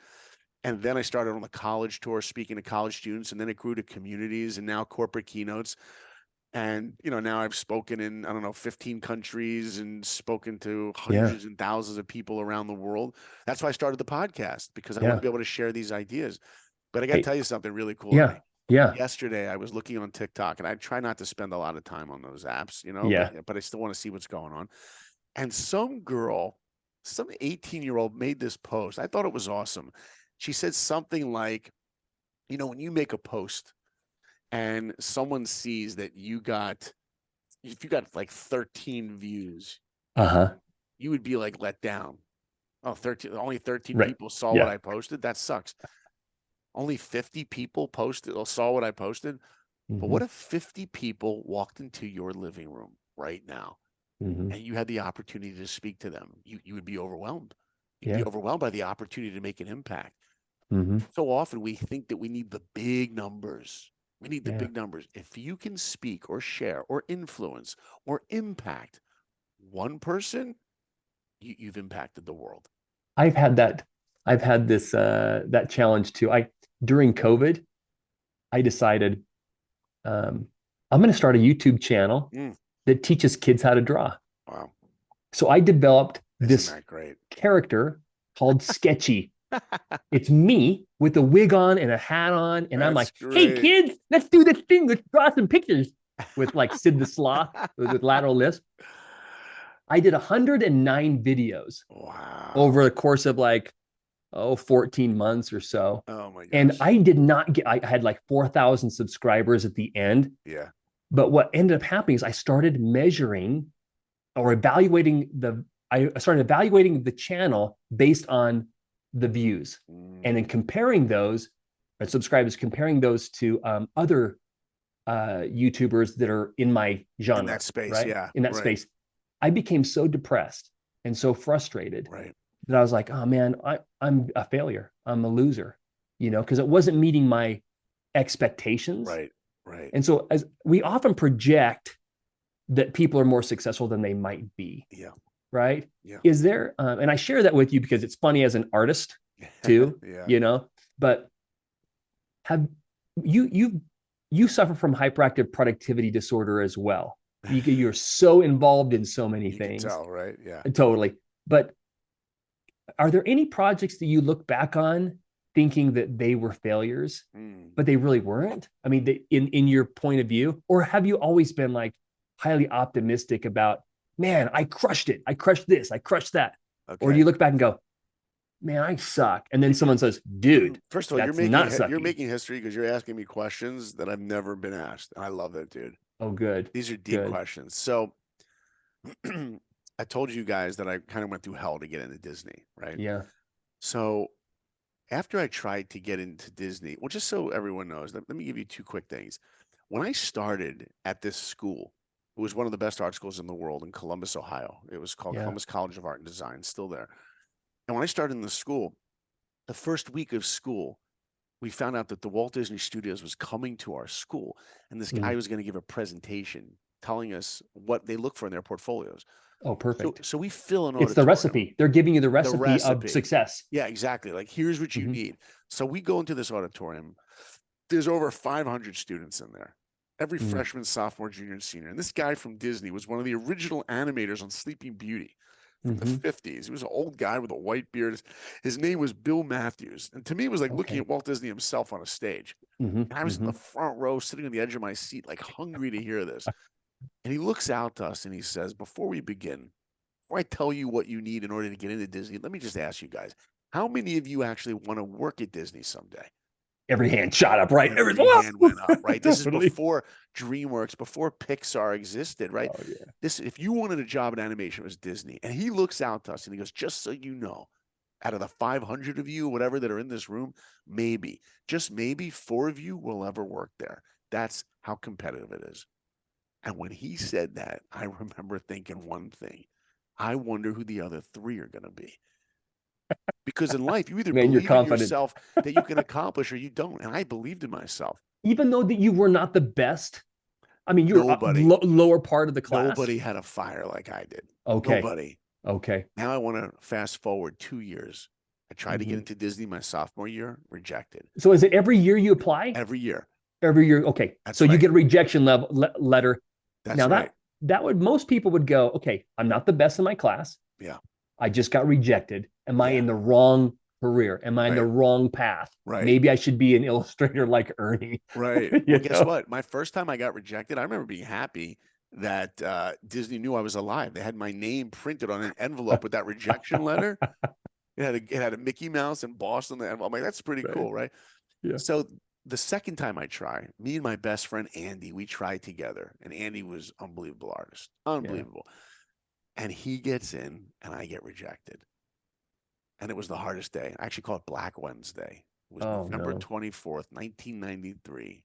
And then I started on the college tour speaking to college students, and then it grew to communities and now corporate keynotes. And now I've spoken in, I don't know, 15 countries and spoken to Yeah. hundreds and thousands of people around the world. That's why I started the podcast, because I want to Yeah. be able to share these ideas. But I got to Hey. tell you something really cool, Yeah. Ernie. Yeah. Yesterday, I was looking on TikTok, and I try not to spend a lot of time on those apps, Yeah. but I still want to see what's going on. And some girl, some 18-year-old made this post. I thought it was awesome. She said something like, when you make a post and someone sees that if you got like 13 views, Uh-huh. you would be like let down. Oh, only 13 Right. people saw what Yeah. I posted. That sucks. Only 50 people posted or saw what I posted. But Mm-hmm. what if 50 people walked into your living room right now Mm-hmm. and you had the opportunity to speak to them? You would be overwhelmed. You'd be Yeah. overwhelmed by the opportunity to make an impact. Mm-hmm. So often we think that we need the big numbers. We need the Yeah. big numbers. If you can speak or share or influence or impact one person, you've impacted the world. I've had that. I've had this that challenge too. During COVID, I decided I'm going to start a YouTube channel Mm, that teaches kids how to draw. wow. So I developed Isn't this that great? character called Sketchy. It's me with a wig on and a hat on, and I'm That's like, "Hey great. kids, let's do this thing. Let's draw some pictures." With like Sid the Sloth with lateral lisp. I did 109 videos over Wow. the course of 14 months or so. Oh my And gosh. I did not get, I had like 4,000 subscribers at the end. Yeah. But what ended up happening is I started measuring or I started evaluating the channel based on the views and then Mm, comparing those, subscribers, comparing those to other YouTubers that are in my in that genre, space. right? Yeah. In that Right. space. I became so depressed and so frustrated Right. that I was like, oh man, I'm a failure. I'm a loser, because it wasn't meeting my expectations. Right. Right. And so as we often project that people are more successful than they might be, Yeah. right? Yeah. Is there, and I share that with you because it's funny as an artist too, Yeah. but have you suffer from hyperactive productivity disorder as well. You're so involved in so many You can things. tell, right? Yeah. Totally. But are there any projects that you look back on thinking that they were failures, Mm. but they really weren't? I mean, in your point of view, or have you always been like highly optimistic about, man, I crushed it. I crushed this. I crushed that. Or do Okay. you look back and go, man, I suck. And then someone says, dude, First of all, that's not you're sucky. making history because you're asking me questions that I've never been asked. And I love that, dude. Oh, good. These are deep Good. questions. So I told you guys that I kind of went through hell to get into Disney, right? Yeah. So after I tried to get into Disney, well, just so everyone knows, let me give you two quick things. When I started at this school, It was one of the best art schools in the world in Columbus, Ohio. It was called Yeah. Columbus College of Art and Design, still there. And when I started in the school, the first week of school, we found out that the Walt Disney Studios was coming to our school, and this guy Mm. was going to give a presentation telling us what they look for in their portfolios. Oh, So, perfect. so we fill an It's the auditorium, recipe. They're giving you the the recipe of recipe. success. Yeah, exactly. Like, here's what you Hmm. need. So we go into this auditorium. There's over 500 students in there. Every Mm. freshman, sophomore, junior, and senior. And this guy from Disney was one of the original animators on Sleeping Beauty from the Hmm. 50s. He was an old guy with a white beard. His name was Bill Matthews. And to me, it was like looking Okay. at Walt Disney himself on a stage. Hmm. And I was in Hmm. the front row, sitting on the edge of my seat, like hungry to hear this. And he looks out to us and he says, before we begin, before I tell you what you need in order to get into Disney, let me just ask you guys, how many of you actually want to work at Disney someday? Every hand shot up, right? Every hand went up, right? This is Definitely. before DreamWorks, before Pixar existed, right? Oh yeah. This, if you wanted a job in animation, it was Disney. And he looks out to us and he goes, just so you know, out of the 500 of you, whatever, that are in this room, maybe, just maybe 4 of you will ever work there. That's how competitive it is. And when he said that, I remember thinking one thing. I wonder who the other 3 are going to be. Because in life, you either Man, you're believe in confident. yourself that you can accomplish or you don't. And I believed in myself. Even though that you were not the best, I mean, you're Nobody, lower part of the class. nobody had a fire like I did. Okay. Nobody. Okay. Now I want to fast forward 2 years. I tried to get Hmm. into Disney my sophomore year, rejected. So is it every year you apply? Every year. Every year. Okay. So That's you right. get a rejection letter. That's Now right. that would, most people would go, okay, I'm not the best in my class. Yeah. I just got rejected. Am I Yeah. in the wrong career? Am I in the Right. wrong path? Right. Maybe I should be an illustrator like Ernie. Right. Well, You guess know? what? My first time I got rejected, I remember being happy that Disney knew I was alive. They had my name printed on an envelope with that rejection letter. It had a Mickey Mouse embossed on the envelope. I'm like, that's pretty Right. cool, right? Yeah. So the second time I try, me and my best friend Andy, we tried together, and Andy was unbelievable artist, Yeah. unbelievable. And he gets in, and I get rejected. And it was the hardest day. I actually call it Black Wednesday. It was Oh November no. 24th, 1993.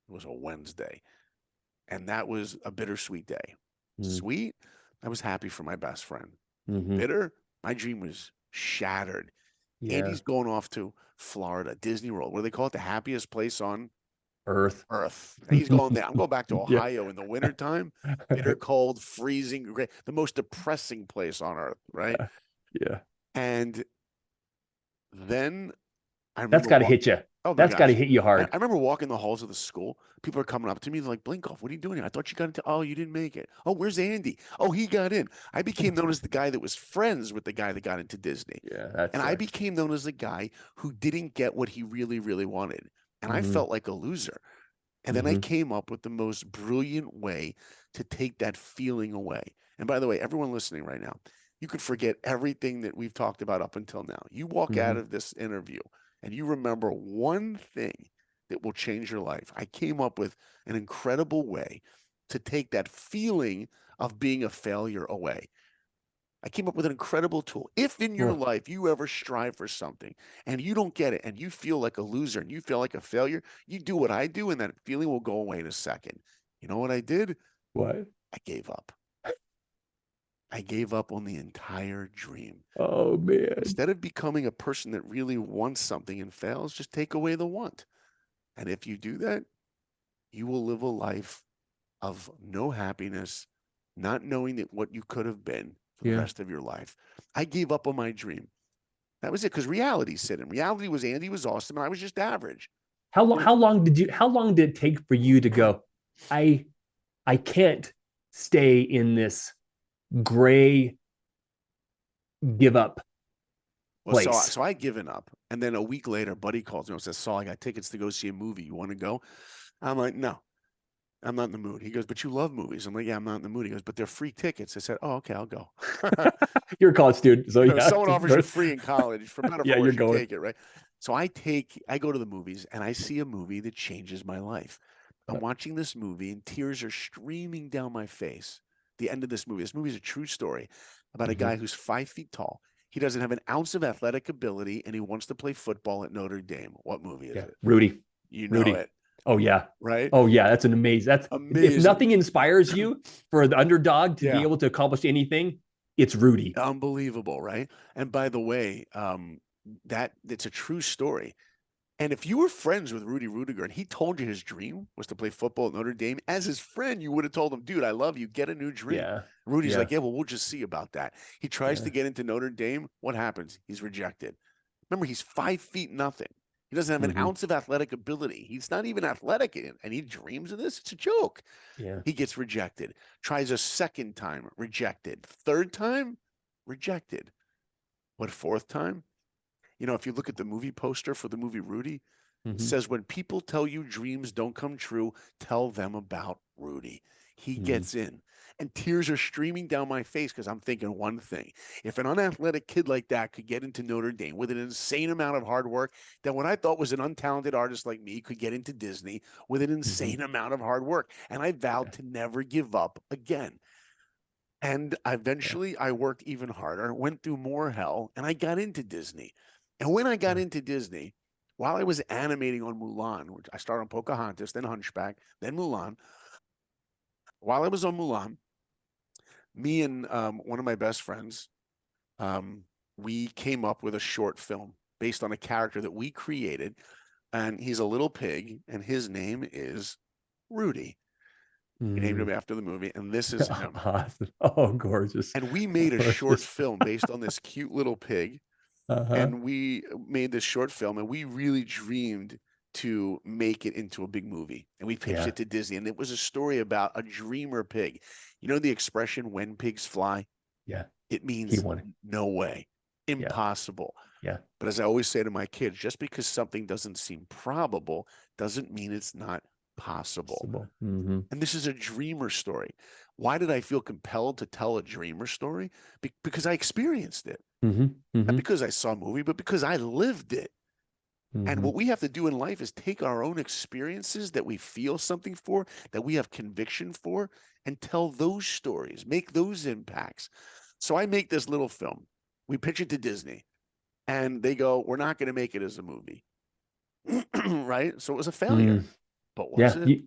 It was a Wednesday. And that was a bittersweet day. Mm. Sweet, I was happy for my best friend. Hmm. Bitter, my dream was shattered. Yeah. Andy's going off to Florida, Disney World. What do they call it? The happiest place on Earth. Earth. And he's going there. I'm going back to Yeah. Ohio in the wintertime. Bitter cold, freezing, the most depressing place on earth, right? Yeah. And then I That's remember got to hit you. oh my That's got to gosh. hit you I, hard. I remember walking the halls of the school. People are coming up to me. They're like, Blinkoff, what are you doing here? I thought you got into, oh, you didn't make it. Oh, where's Andy? Oh, he got in. I became known as the guy that was friends with the guy that got into Disney. Yeah, that And I sucks. became known as the guy who didn't get what he really, really wanted. And I Hmm. felt like a loser. And then I Hmm. came up with the most brilliant way to take that feeling away. And by the way, everyone listening right now, you could forget everything that we've talked about up until now. You walk out Hmm. of this interview and you remember one thing that will change your life. I came up with an incredible way to take that feeling of being a failure away. I came up with an incredible tool. If in your Well, life you ever strive for something and you don't get it and you feel like a loser and you feel like a failure, you do what I do and that feeling will go away in a second. You know what I did? what? I gave up. I gave up on the entire dream. Oh man. Instead of becoming a person that really wants something and fails, just take away the want. And if you do that, you will live a life of no happiness, not knowing that what you could have been for the Yeah. rest of your life. I gave up on my dream. That was it, because reality set in. Reality was Andy was awesome, and I was just average. How long? You How long did it take for you to go? I I can't stay in this gray give up well, so place. so I given up, and then a week later, Buddy calls me and says, "Saul, I got tickets to go see a movie. You want to go?" I'm like, "No, I'm not in the mood." He goes, "But you love movies." I'm like, "Yeah, I'm not in the mood." He goes, "But they're free tickets." I said, "Oh, okay, I'll go." You're a college student, so yeah, Someone offers you free in college, for better or yeah, for you're worse, you going. take it, right? So I go to the movies and I see a movie that changes my life. I'm watching this movie and tears are streaming down my face. The end of this movie. This movie is a true story about a Mhm. guy who's 5 feet tall. He doesn't have an ounce of athletic ability and he wants to play football at Notre Dame. What movie is Yeah, it? Rudy, You know Rudy. it. Oh yeah. right? Oh yeah. That's an amazing. That's if Amazing. nothing inspires you for the underdog to be Yeah. able to accomplish anything, it's Rudy. Unbelievable, right? And by the way, that it's a true story. And if you were friends with Rudy Rudiger and he told you his dream was to play football at Notre Dame, as his friend, you would have told him, dude, I love you. Get a new dream. Yeah. Rudy's like, Yeah. yeah, well, we'll just see about that. He tries to Yeah. get into Notre Dame. What happens? He's rejected. Remember, he's 5 feet nothing. He doesn't have an Mm-hmm. ounce of athletic ability. He's not even athletic, and he dreams of this. It's a joke. Yeah. He gets rejected. Tries a second time, rejected. Third time, rejected. What, fourth time? If you look at the movie poster for the movie Rudy, it Mm-hmm. says, when people tell you dreams don't come true, tell them about Rudy. He Mm-hmm. gets in. And tears are streaming down my face because I'm thinking one thing. If an unathletic kid like that could get into Notre Dame with an insane amount of hard work, then what I thought was an untalented artist like me could get into Disney with an Mm-hmm. insane amount of hard work. And I vowed Yeah. to never give up again. And Yeah. eventually I worked even harder, went through more hell, and I got into Disney. And when I got Yeah. into Disney, while I was animating on Mulan, which I started on Pocahontas, then Hunchback, then Mulan, while I was on Mulan, me and one of my best friends, um, we came up with a short film based on a character that we created. And he's a little pig, and his name is Rudy. We named him Mm. after the movie, and this is him. Awesome. Oh, gorgeous. And we made a short Gorgeous. film based on this cute little pig. Uh-huh. And we made this short film, and we really dreamed to make it into a big movie. And we pitched Yeah. it to Disney, and it was a story about a dreamer pig. You know the expression "when pigs fly"? Yeah. It He means won it. no way, Yeah. impossible. Yeah. But as I always say to my kids, just because something doesn't seem probable doesn't mean it's not possible. Possible. Mm-hmm. And this is a dreamer story. Why did I feel compelled to tell a dreamer story? Because I experienced it. Mm-hmm. Not Mm-hmm. because I saw a movie, but because I lived it. And Mm-hmm. what we have to do in life is take our own experiences that we feel something for, that we have conviction for, and tell those stories, make those impacts. So I make this little film. We pitch it to Disney, and they go, we're not going to make it as a movie. Right? So it was a failure. Mm. But was Yeah. it?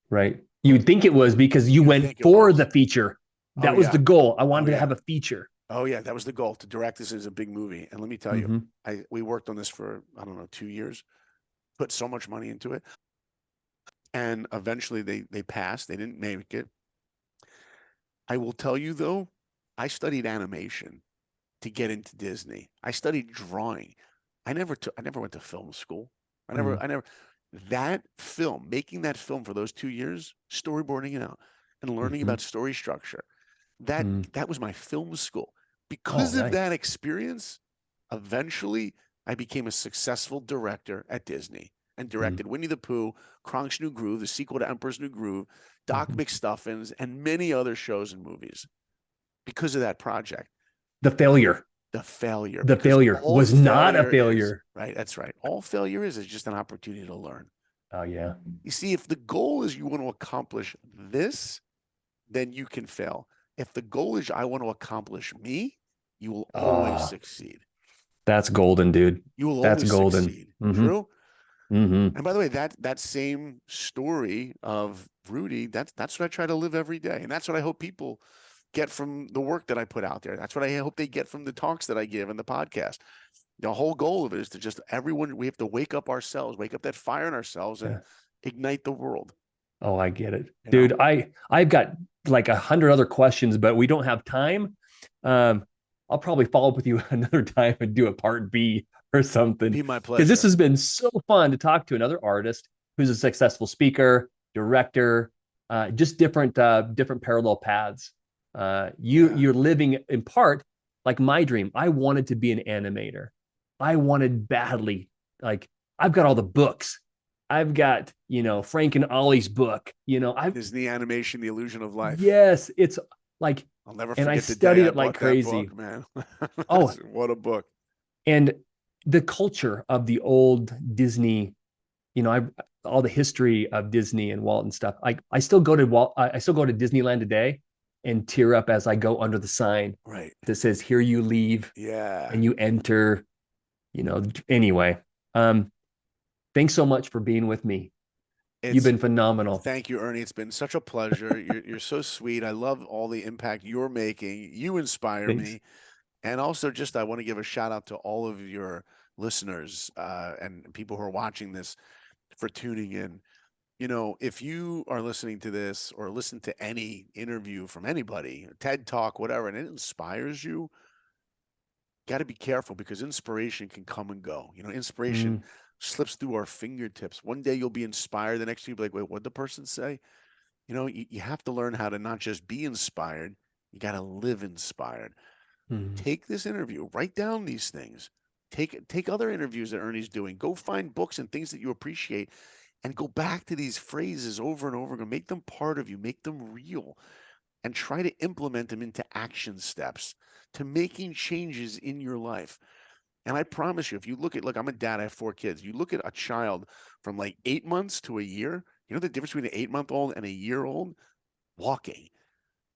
Right. You would think it was because you You'd went think it for was. the feature. Oh, That was the yeah. goal. I Oh, wanted to yeah. have a feature. Oh, yeah. That was the goal, to direct this as a big movie. And let me tell you, Mm-hmm. we worked on this for, I don't know, 2 years, put so much money into it. And eventually they passed. They didn't make it. I will tell you though, I studied animation to get into Disney. I studied drawing. I never went to film school. Mm-hmm. I never that film, making that film for those 2 years, storyboarding it out and learning Mm-hmm. about story structure. That Mm. that was my film school. Oh, Because of nice. that experience, eventually I became a successful director at Disney and Mm-hmm. directed Winnie the Pooh, Kronk's New Groove, the sequel to Emperor's New Groove, Doc Mm-hmm. McStuffins, and many other shows and movies because of that project. The failure. The failure, The because failure all was not a failure is, failure. right? That's right. All failure is just an opportunity to learn. Oh, yeah. You see, if the goal is you want to accomplish this, then you can fail. If the goal is I want to accomplish me, you will always Oh, succeed. that's golden, dude. You will That's always golden. succeed. Mm-hmm. True. Mm-hmm. And by the way, that same story of Rudy, that's what I try to live every day. And that's what I hope people get from the work that I put out there. That's what I hope they get from the talks that I give and the podcast. The whole goal of it is to just everyone, we have to wake up ourselves, wake up that fire in ourselves and Yeah. ignite the world. Oh, I get it. You know? Dude, I've got like 100 other questions, but we don't have time. Um, I'll probably follow up with you another time and do a part B or something. Be my Because this pleasure. has been so fun to talk to another artist who's a successful speaker, director, just different parallel paths. Yeah. You're living in part like my dream. I wanted to be an animator. I wanted badly, like I've got all the books. I've got, Frank and Ollie's book. I've Disney animation, The Illusion of Life. yes, it's like, I'll never and I forget the day studied I it like bought that crazy. book, man. Oh, What a book. and the culture of the old Disney, I all the history of Disney and Walt and stuff. I still go to I still go to Disneyland today and tear up as I go under the sign Right. that says "Here you leave Yeah. and you enter." Anyway. Thanks so much for being with me. You've It's been phenomenal. Thank you, Ernie. It's been such a pleasure. You're so sweet. I love all the impact you're making. You inspire Thanks. me. And also, just I want to give a shout out to all of your listeners and people who are watching this for tuning in. If you are listening to this or listen to any interview from anybody, TED Talk, whatever, and it inspires you, got to be careful because inspiration can come and go. Inspiration Mm, slips through our fingertips. One day you'll be inspired, the next day you'll be like, wait, what'd the person say? You have to learn how to not just be inspired, you got to live inspired. mm, Take this interview, write down these things. Take other interviews that Ernie's doing. Go find books and things that you appreciate and go back to these phrases over and over again. Make them part of you, make them real, and try to implement them into action steps to making changes in your life. And I promise you, if you look, I'm a dad, I have 4 kids. You look at a child from like 8 months to a year, you know the difference between an 8-month-old and a year old? Walking.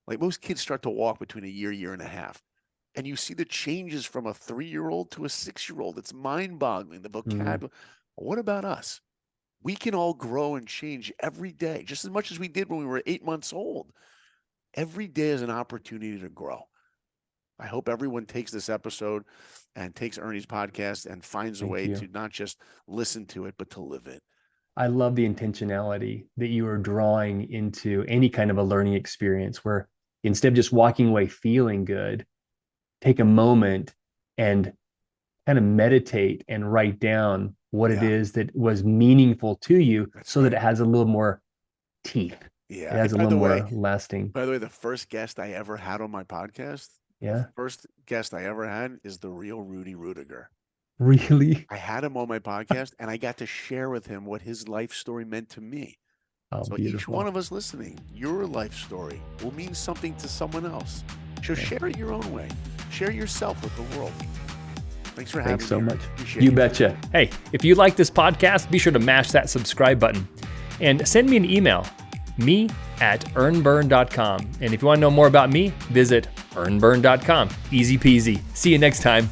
Like most kids start to walk between a year and a half. And you see the changes from a 3-year-old to a 6-year-old. It's mind boggling, the mm. vocabulary. What about us? We can all grow and change every day, just as much as we did when we were 8 months old. Every day is an opportunity to grow. I hope everyone takes this episode and takes Ernie's podcast and finds a Thank way you. to not just listen to it, but to live it. I love the intentionality that you are drawing into any kind of a learning experience where instead of just walking away feeling good, take a moment and kind of meditate and write down what it Yeah, is that was meaningful to you that's so that right. it has a little more teeth. It Yeah. has And a by little the way, more lasting. the first guest I ever had on my podcast, the Yeah. first guest I ever had is the real Rudy Rudiger. Really? I had him on my podcast and I got to share with him what his life story meant to me. Oh, So each one beautiful. of us listening, your life story will mean something to someone else. So Yeah. share it your own way. Share yourself with the world. Thanks for Thanks having so me. much. Appreciate You you. betcha. Hey, if you like this podcast, be sure to mash that subscribe button and send me an email, me@earnburn.com. And if you want to know more about me, visit earnburn.com. Easy peasy. See you next time.